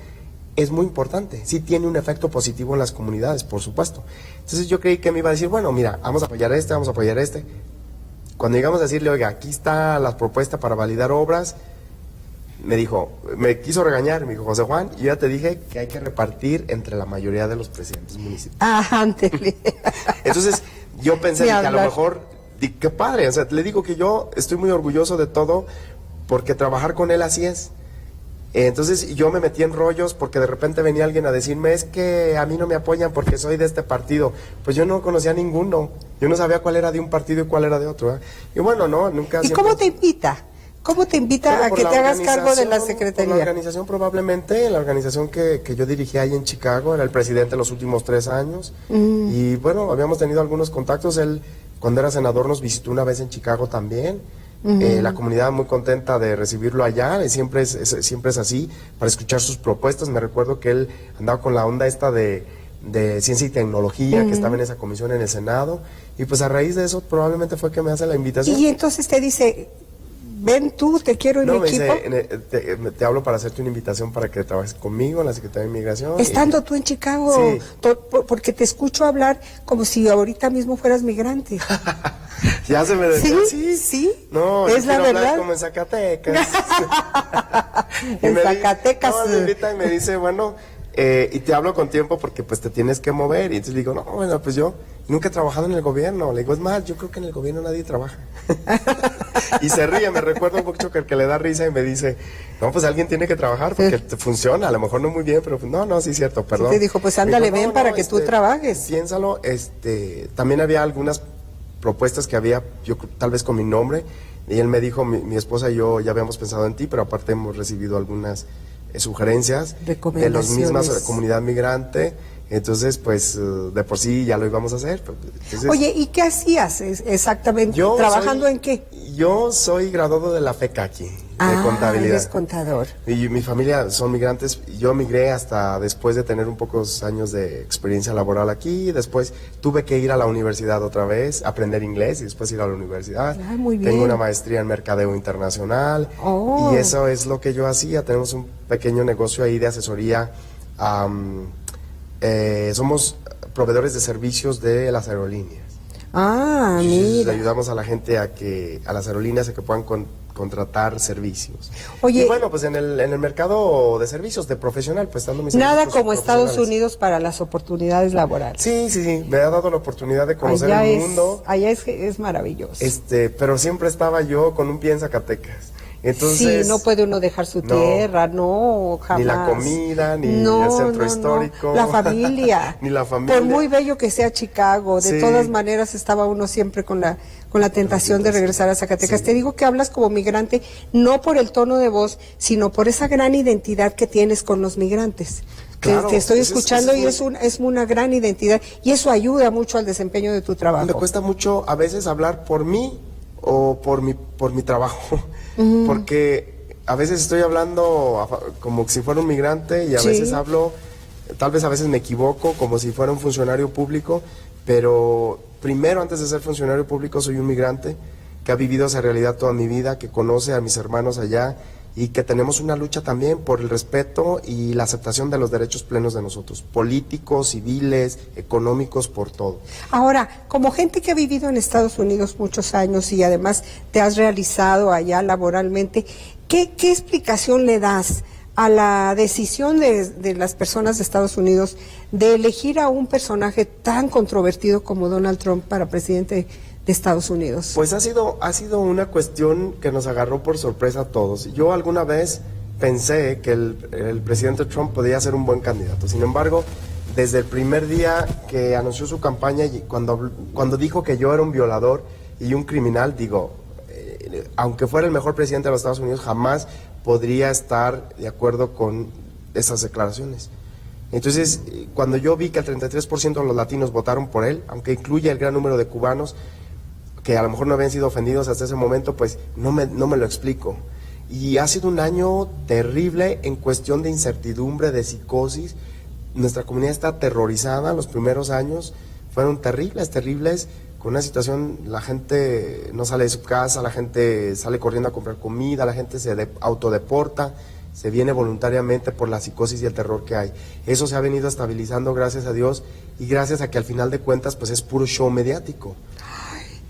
Speaker 3: es muy importante, sí tiene un efecto positivo en las comunidades, por supuesto. Entonces yo creí que me iba a decir, bueno, mira, vamos a apoyar vamos a apoyar este. Cuando llegamos a decirle, oiga, aquí está la propuesta para validar obras, me quiso regañar, me dijo, José Juan, yo ya te dije que hay que repartir entre la mayoría de los presidentes municipales. Entonces yo pensé que a lo mejor, qué padre, o sea, le digo que yo estoy muy orgulloso de todo, porque trabajar con él así es. Entonces yo me metí en rollos porque de repente venía alguien a decirme, es que a mí no me apoyan porque soy de este partido. Pues yo no conocía a ninguno, yo no sabía cuál era de un partido y cuál era de otro, ¿eh? Y bueno, no, nunca...
Speaker 2: ¿Y cómo te invita? ¿Cómo te invita a que te hagas cargo de la secretaría?
Speaker 3: Por la organización probablemente, la organización que yo dirigí ahí en Chicago, era el presidente los últimos 3 años, y bueno, habíamos tenido algunos contactos. Él, cuando era senador, nos visitó una vez en Chicago también. La comunidad muy contenta de recibirlo allá, y siempre es así, para escuchar sus propuestas. Me recuerdo que él andaba con la onda esta de ciencia y tecnología, que estaba en esa comisión en el Senado, y pues a raíz de eso probablemente fue que me hace la invitación.
Speaker 2: Y entonces te dice, ven tú, te quiero en mi equipo.
Speaker 3: Te hablo para hacerte una invitación para que trabajes conmigo en la Secretaría de Inmigración.
Speaker 2: Estando tú en Chicago,
Speaker 3: sí.
Speaker 2: Porque te escucho hablar como si ahorita mismo fueras migrante.
Speaker 3: Ya se me decía,
Speaker 2: sí.
Speaker 3: No,
Speaker 2: es la verdad.
Speaker 3: Como en Zacatecas.
Speaker 2: Zacatecas.
Speaker 3: Me invita y me dice, bueno, y te hablo con tiempo porque pues te tienes que mover. Y entonces le digo, no, bueno, pues yo nunca he trabajado en el gobierno. Le digo, es más, yo creo que en el gobierno nadie trabaja. Y se ríe, me recuerdo mucho que le da risa y me dice, no, pues alguien tiene que trabajar porque funciona, a lo mejor no muy bien, pero pues, no, sí es cierto, perdón.
Speaker 2: Sí te dijo, pues ándale, ven para que tú trabajes.
Speaker 3: Piénsalo, también había algunas propuestas que había, yo tal vez con mi nombre, y él me dijo, mi esposa y yo ya habíamos pensado en ti, pero aparte hemos recibido algunas sugerencias de la misma comunidad migrante. Entonces, pues, de por sí ya lo íbamos a hacer. Entonces,
Speaker 2: oye, ¿y qué hacías exactamente? ¿Trabajando en qué?
Speaker 3: Yo soy graduado de la FECA aquí, de contabilidad.
Speaker 2: Eres contador.
Speaker 3: Y mi familia son migrantes. Yo migré hasta después de tener un pocos años de experiencia laboral aquí. Después tuve que ir a la universidad otra vez, aprender inglés y después ir a la universidad.
Speaker 2: Muy bien.
Speaker 3: Tengo una maestría en mercadeo internacional. Y eso es lo que yo hacía. Tenemos un pequeño negocio ahí de asesoría. Somos proveedores de servicios de las aerolíneas.
Speaker 2: Mira.
Speaker 3: Ayudamos a la gente a las aerolíneas a que puedan contratar servicios.
Speaker 2: Oye,
Speaker 3: y bueno, pues en el mercado de servicios, de profesional, pues dando mis
Speaker 2: nada
Speaker 3: servicios
Speaker 2: como Estados Unidos para las oportunidades laborales.
Speaker 3: Sí, me ha dado la oportunidad de conocer el mundo.
Speaker 2: Allá es maravilloso.
Speaker 3: Pero siempre estaba yo con un pie en Zacatecas. Entonces,
Speaker 2: sí, no puede uno dejar su tierra, no, jamás.
Speaker 3: Ni la comida, ni el centro histórico.
Speaker 2: La familia.
Speaker 3: Ni la familia.
Speaker 2: Por muy bello que sea Chicago, de todas maneras estaba uno siempre con la tentación de regresar a Zacatecas. Te digo que hablas como migrante, no por el tono de voz, sino por esa gran identidad que tienes con los migrantes. Claro, te estoy escuchando y es una gran identidad, y eso ayuda mucho al desempeño de tu trabajo.
Speaker 3: Me cuesta mucho a veces hablar por mí o por mi trabajo, porque a veces estoy hablando como si fuera un migrante y a veces hablo Tal vez a veces me equivoco como si fuera un funcionario público, pero primero, antes de ser funcionario público, soy un migrante que ha vivido esa realidad toda mi vida, que conoce a mis hermanos allá y que tenemos una lucha también por el respeto y la aceptación de los derechos plenos de nosotros, políticos, civiles, económicos, por todo.
Speaker 2: Ahora, como gente que ha vivido en Estados Unidos muchos años y además te has realizado allá laboralmente, ¿qué explicación le das a la decisión de las personas de Estados Unidos de elegir a un personaje tan controvertido como Donald Trump para presidente de Estados Unidos?
Speaker 3: Pues ha sido una cuestión que nos agarró por sorpresa a todos. Yo alguna vez pensé que el presidente Trump podía ser un buen candidato. Sin embargo, desde el primer día que anunció su campaña y cuando dijo que yo era un violador y un criminal, digo, aunque fuera el mejor presidente de los Estados Unidos, jamás podría estar de acuerdo con esas declaraciones. Entonces, cuando yo vi que el 33% de los latinos votaron por él, aunque incluye el gran número de cubanos que a lo mejor no habían sido ofendidos hasta ese momento, pues no me lo explico. Y ha sido un año terrible en cuestión de incertidumbre, de psicosis. Nuestra comunidad está aterrorizada. Los primeros años fueron terribles, con una situación, la gente no sale de su casa, la gente sale corriendo a comprar comida, la gente se autodeporta, se viene voluntariamente por la psicosis y el terror que hay. Eso se ha venido estabilizando, gracias a Dios, y gracias a que al final de cuentas pues es puro show mediático.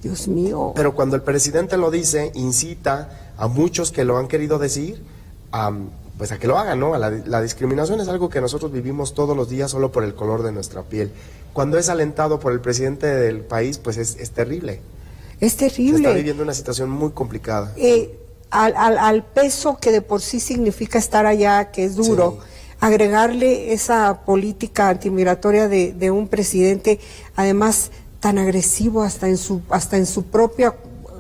Speaker 2: Dios mío.
Speaker 3: Pero cuando el presidente lo dice, incita a muchos que lo han querido decir, pues a que lo hagan, ¿no? La discriminación es algo que nosotros vivimos todos los días solo por el color de nuestra piel. Cuando es alentado por el presidente del país, pues es terrible.
Speaker 2: Es terrible.
Speaker 3: Se está viviendo una situación muy complicada.
Speaker 2: Al peso que de por sí significa estar allá, que es duro, sí, agregarle esa política antimigratoria de un presidente, además tan agresivo hasta en su propia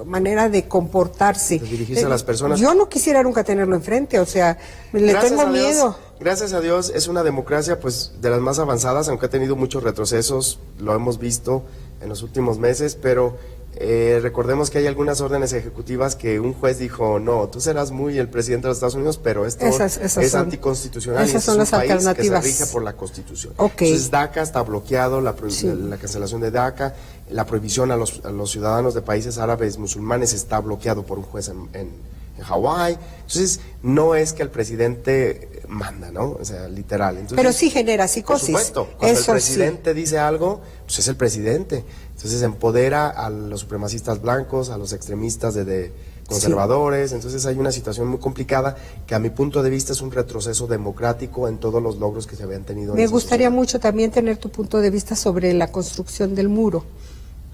Speaker 2: manera de comportarse,
Speaker 3: de dirigirse a las personas.
Speaker 2: Yo no quisiera nunca tenerlo enfrente, o sea, le tengo miedo.
Speaker 3: Gracias a Dios es una democracia pues de las más avanzadas, aunque ha tenido muchos retrocesos, lo hemos visto en los últimos meses, pero recordemos que hay algunas órdenes ejecutivas que un juez dijo, no, tú serás muy el presidente de los Estados Unidos, pero esto es anticonstitucional.
Speaker 2: Esas son las alternativas.
Speaker 3: Que se rige por la Constitución.
Speaker 2: Okay.
Speaker 3: Entonces DACA está bloqueado, la cancelación de DACA, la prohibición a los ciudadanos de países árabes musulmanes está bloqueado por un juez en Hawái. Entonces no es que el presidente manda, ¿no? O sea, literal. Entonces,
Speaker 2: pero sí genera psicosis.
Speaker 3: Por supuesto, cuando el presidente dice algo, pues es el presidente. Entonces empodera a los supremacistas blancos, a los extremistas de conservadores. Entonces hay una situación muy complicada que a mi punto de vista es un retroceso democrático en todos los logros que se habían tenido.
Speaker 2: Me gustaría mucho también tener tu punto de vista sobre la construcción del muro.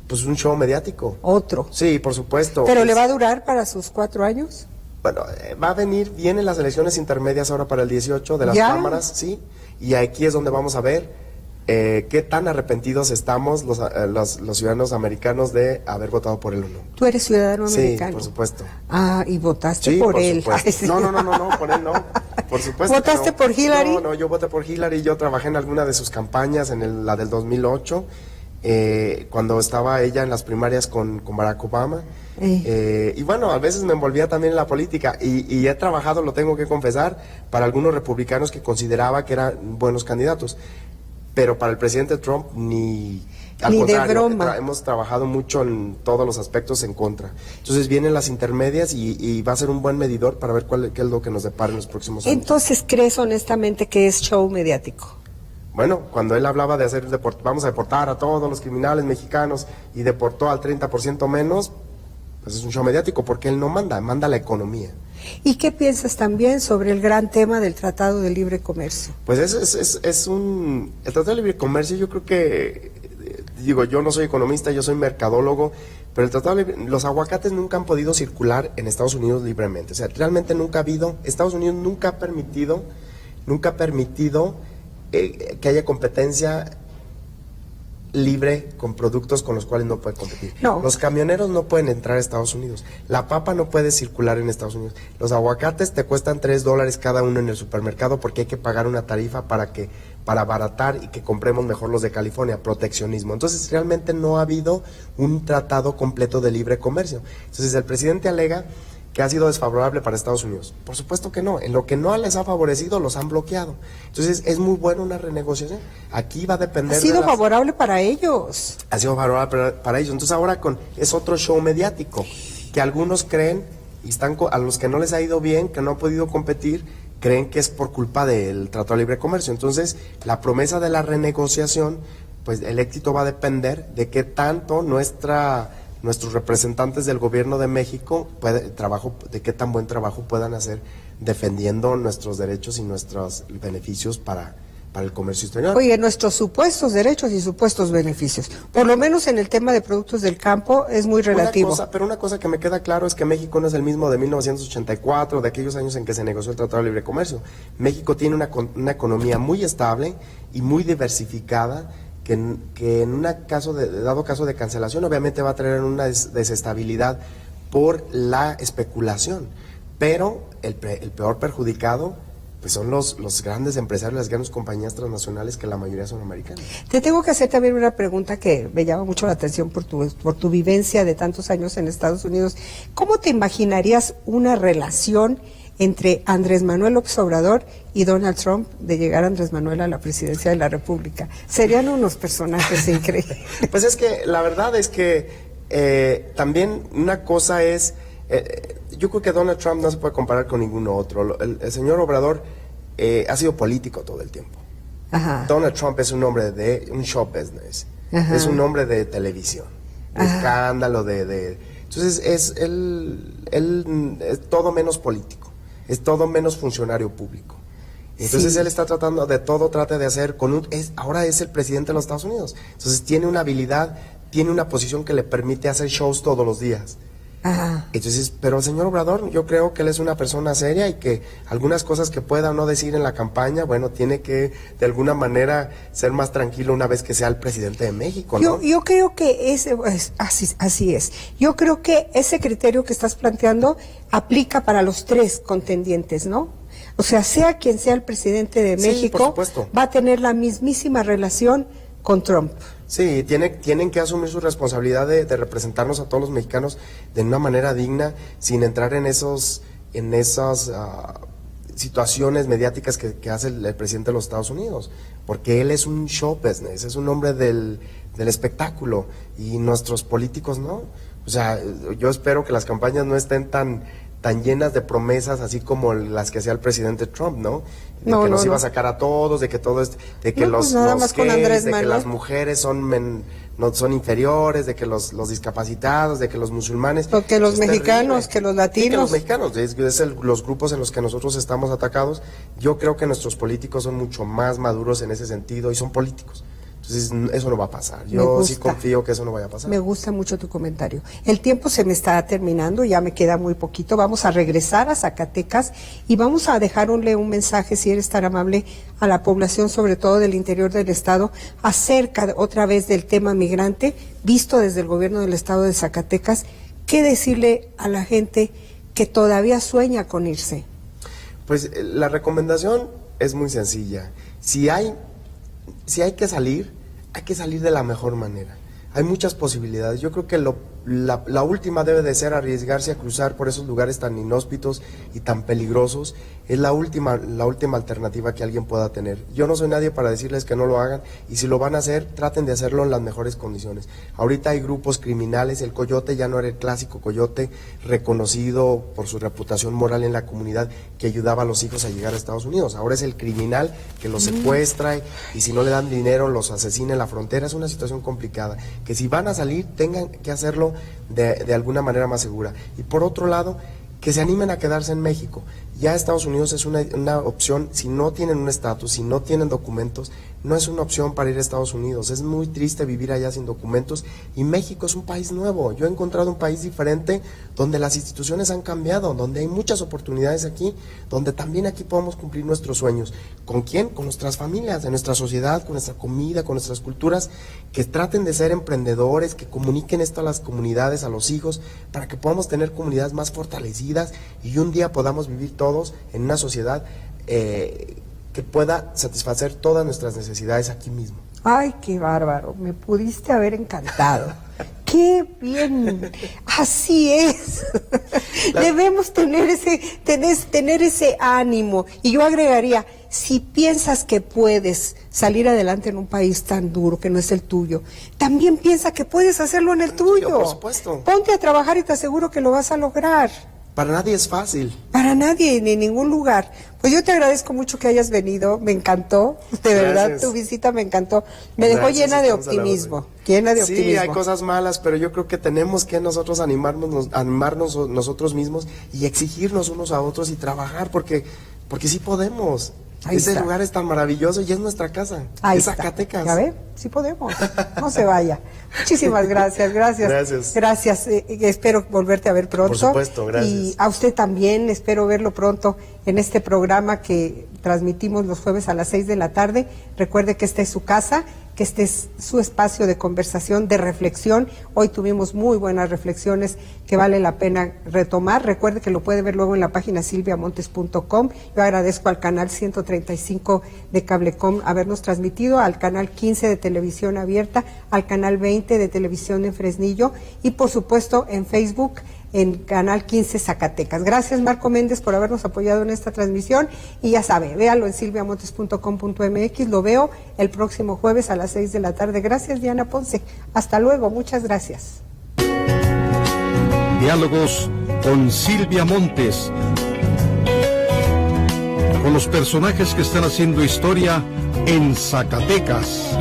Speaker 3: Pues un show mediático.
Speaker 2: Otro.
Speaker 3: Sí, por supuesto.
Speaker 2: ¿Pero le va a durar para sus 4 años?
Speaker 3: Bueno, vienen las elecciones intermedias ahora para el 18 de las cámaras, sí, y aquí es donde vamos a ver qué tan arrepentidos estamos los ciudadanos americanos de haber votado por él o no.
Speaker 2: ¿Tú eres ciudadano americano?
Speaker 3: Sí, por supuesto.
Speaker 2: Ah, y votaste por él.
Speaker 3: Ay, sí. No, por él no, por supuesto.
Speaker 2: ¿Votaste por Hillary?
Speaker 3: No, yo voté por Hillary, yo trabajé en alguna de sus campañas, la del 2008, cuando estaba ella en las primarias con Barack Obama. Y bueno, a veces me envolvía también en la política y he trabajado, lo tengo que confesar, para algunos republicanos que consideraba que eran buenos candidatos, pero para el presidente Trump al contrario,
Speaker 2: de broma.
Speaker 3: Hemos trabajado mucho en todos los aspectos en contra. Entonces vienen las intermedias y va a ser un buen medidor para ver qué es lo que nos depara en los próximos años.
Speaker 2: Entonces, ¿crees honestamente que es show mediático?
Speaker 3: Bueno, cuando él hablaba de vamos a deportar a todos los criminales mexicanos y deportó al 30% menos, pues es un show mediático porque él no manda la economía.
Speaker 2: ¿Y qué piensas también sobre el gran tema del Tratado de Libre Comercio?
Speaker 3: Pues el Tratado de Libre Comercio, yo creo que, yo no soy economista, yo soy mercadólogo, pero los aguacates nunca han podido circular en Estados Unidos libremente. O sea, realmente Estados Unidos nunca ha permitido que haya competencia libre con productos con los cuales no puede competir.
Speaker 2: No.
Speaker 3: Los camioneros no pueden entrar a Estados Unidos. La papa no puede circular en Estados Unidos. Los aguacates te cuestan $3 cada uno en el supermercado porque hay que pagar una tarifa para abaratar y que compremos mejor los de California, proteccionismo. Entonces realmente no ha habido un tratado completo de libre comercio. Entonces el presidente alega que ha sido desfavorable para Estados Unidos. Por supuesto que no. En lo que no les ha favorecido, los han bloqueado. Entonces, es muy buena una renegociación. Aquí va a depender.
Speaker 2: Ha sido favorable para ellos.
Speaker 3: Ha sido favorable para ellos. Entonces, ahora es otro show mediático que algunos creen, y a los que no les ha ido bien, que no han podido competir, creen que es por culpa del Tratado de Libre Comercio. Entonces, la promesa de la renegociación, pues el éxito va a depender de qué tanto nuestros representantes del gobierno de México de qué tan buen trabajo puedan hacer defendiendo nuestros derechos y nuestros beneficios para el comercio exterior.
Speaker 2: Oye, nuestros supuestos derechos y supuestos beneficios, por lo menos en el tema de productos del campo, es muy relativo.
Speaker 3: Pero una cosa que me queda claro es que México no es el mismo de 1984, de aquellos años en que se negoció el Tratado de Libre Comercio. México tiene una economía muy estable y muy diversificada, que en dado caso de cancelación obviamente va a traer una desestabilidad por la especulación, pero el peor perjudicado pues son los grandes empresarios, las grandes compañías transnacionales, que la mayoría son americanas.
Speaker 2: Te tengo que hacer también una pregunta que me llama mucho la atención por tu vivencia de tantos años en Estados Unidos. ¿Cómo te imaginarías una relación entre Andrés Manuel López Obrador y Donald Trump, de llegar Andrés Manuel a la presidencia de la República? Serían unos personajes increíbles.
Speaker 3: Pues es que la verdad es que también una cosa es, yo creo que Donald Trump no se puede comparar con ninguno otro. El señor Obrador ha sido político todo el tiempo.
Speaker 2: Ajá.
Speaker 3: Donald Trump es un hombre de un show business. Ajá. Es un hombre de televisión, de escándalo, entonces él es todo menos político, es todo menos funcionario público. Entonces él está tratando de todo, trata de hacer ahora es el presidente de los Estados Unidos. Entonces tiene una habilidad, tiene una posición que le permite hacer shows todos los días.
Speaker 2: Ajá.
Speaker 3: Entonces, pero el señor Obrador, yo creo que él es una persona seria y que algunas cosas que pueda o no decir en la campaña, bueno, tiene que de alguna manera ser más tranquilo una vez que sea el presidente de México, ¿no?
Speaker 2: Yo creo que así es. Yo creo que ese criterio que estás planteando aplica para los tres contendientes, ¿no? O sea quien sea el presidente de México,
Speaker 3: por supuesto,
Speaker 2: va a tener la mismísima relación con Trump.
Speaker 3: Sí, tienen que asumir su responsabilidad de representarnos a todos los mexicanos de una manera digna, sin entrar en esas situaciones mediáticas que hace el presidente de los Estados Unidos, porque él es un show business, es un hombre del espectáculo, y nuestros políticos no. O sea, yo espero que las campañas no estén tan llenas de promesas así como las que hacía el presidente Trump, ¿no? De que nos iba a sacar a todos, de que todo de que los gays, de que las mujeres son inferiores, de que los discapacitados, de que los musulmanes,
Speaker 2: porque los mexicanos, que los latinos,
Speaker 3: que los mexicanos, los grupos en los que nosotros estamos atacados. Yo creo que nuestros políticos son mucho más maduros en ese sentido y son políticos. Entonces, eso no va a pasar. Yo sí confío que eso no vaya a pasar.
Speaker 2: Me gusta mucho tu comentario. El tiempo se me está terminando, ya me queda muy poquito. Vamos a regresar a Zacatecas y vamos a dejarle un mensaje, si eres tan amable, a la población, sobre todo del interior del estado, acerca otra vez del tema migrante, visto desde el gobierno del estado de Zacatecas. ¿Qué decirle a la gente que todavía sueña con irse?
Speaker 3: Pues la recomendación es muy sencilla. Si hay que salir, hay que salir de la mejor manera. Hay muchas posibilidades. Yo creo que la última debe de ser arriesgarse a cruzar por esos lugares tan inhóspitos y tan peligrosos. Es la última alternativa que alguien pueda tener. Yo no soy nadie para decirles que no lo hagan, y si lo van a hacer, traten de hacerlo en las mejores condiciones. Ahorita hay grupos criminales, el Coyote ya no era el clásico Coyote reconocido por su reputación moral en la comunidad, que ayudaba a los hijos a llegar a Estados Unidos. Ahora es el criminal que los secuestra y si no le dan dinero los asesina en la frontera. Es una situación complicada, que si van a salir tengan que hacerlo de alguna manera más segura. Y por otro lado, que se animen a quedarse en México. Ya Estados Unidos es una opción. Si no tienen un estatus, si no tienen documentos, no es una opción para ir a Estados Unidos. Es muy triste vivir allá sin documentos, y México es un país nuevo. Yo he encontrado un país diferente, donde las instituciones han cambiado, donde hay muchas oportunidades aquí, donde también aquí podemos cumplir nuestros sueños. ¿Con quién? Con nuestras familias, de nuestra sociedad, con nuestra comida, con nuestras culturas, que traten de ser emprendedores, que comuniquen esto a las comunidades, a los hijos, para que podamos tener comunidades más fortalecidas y un día podamos vivir todos en una sociedad que pueda satisfacer todas nuestras necesidades aquí mismo.
Speaker 2: Ay, qué bárbaro, me pudiste haber encantado. ¡Qué bien! Así es. Debemos tener ese ánimo. Y yo agregaría, si piensas que puedes salir adelante en un país tan duro que no es el tuyo, también piensa que puedes hacerlo en el tuyo.
Speaker 3: Por supuesto.
Speaker 2: Ponte a trabajar y te aseguro que lo vas a lograr.
Speaker 3: Para nadie es fácil.
Speaker 2: Para nadie, ni en ningún lugar. Pues yo te agradezco mucho que hayas venido, me encantó, de verdad tu visita me encantó, me dejó llena de optimismo,
Speaker 3: Sí, hay cosas malas, pero yo creo que tenemos que nosotros animarnos nosotros mismos y exigirnos unos a otros y trabajar, porque sí podemos. Ese lugar es tan maravilloso y es nuestra casa.
Speaker 2: Ahí
Speaker 3: es
Speaker 2: está.
Speaker 3: Zacatecas.
Speaker 2: Ya ve, sí podemos. No se vaya. Muchísimas gracias. Gracias. Espero volverte a ver pronto.
Speaker 3: Por supuesto, gracias.
Speaker 2: Y a usted también, espero verlo pronto en este programa que transmitimos los jueves a las 6 de la tarde. Recuerde que esta es su casa, que este es su espacio de conversación, de reflexión. Hoy tuvimos muy buenas reflexiones que vale la pena retomar. Recuerde que lo puede ver luego en la página silviamontes.com. Yo agradezco al canal 135 de Cablecom habernos transmitido, al canal 15 de Televisión Abierta, al canal 20 de Televisión en Fresnillo y por supuesto en Facebook, en Canal 15 Zacatecas. Gracias, Marco Méndez, por habernos apoyado en esta transmisión y ya sabe, véalo en silviamontes.com.mx, lo veo el próximo jueves a las 6 de la tarde. Gracias, Diana Ponce. Hasta luego, muchas gracias.
Speaker 1: Diálogos con Silvia Montes, con los personajes que están haciendo historia en Zacatecas.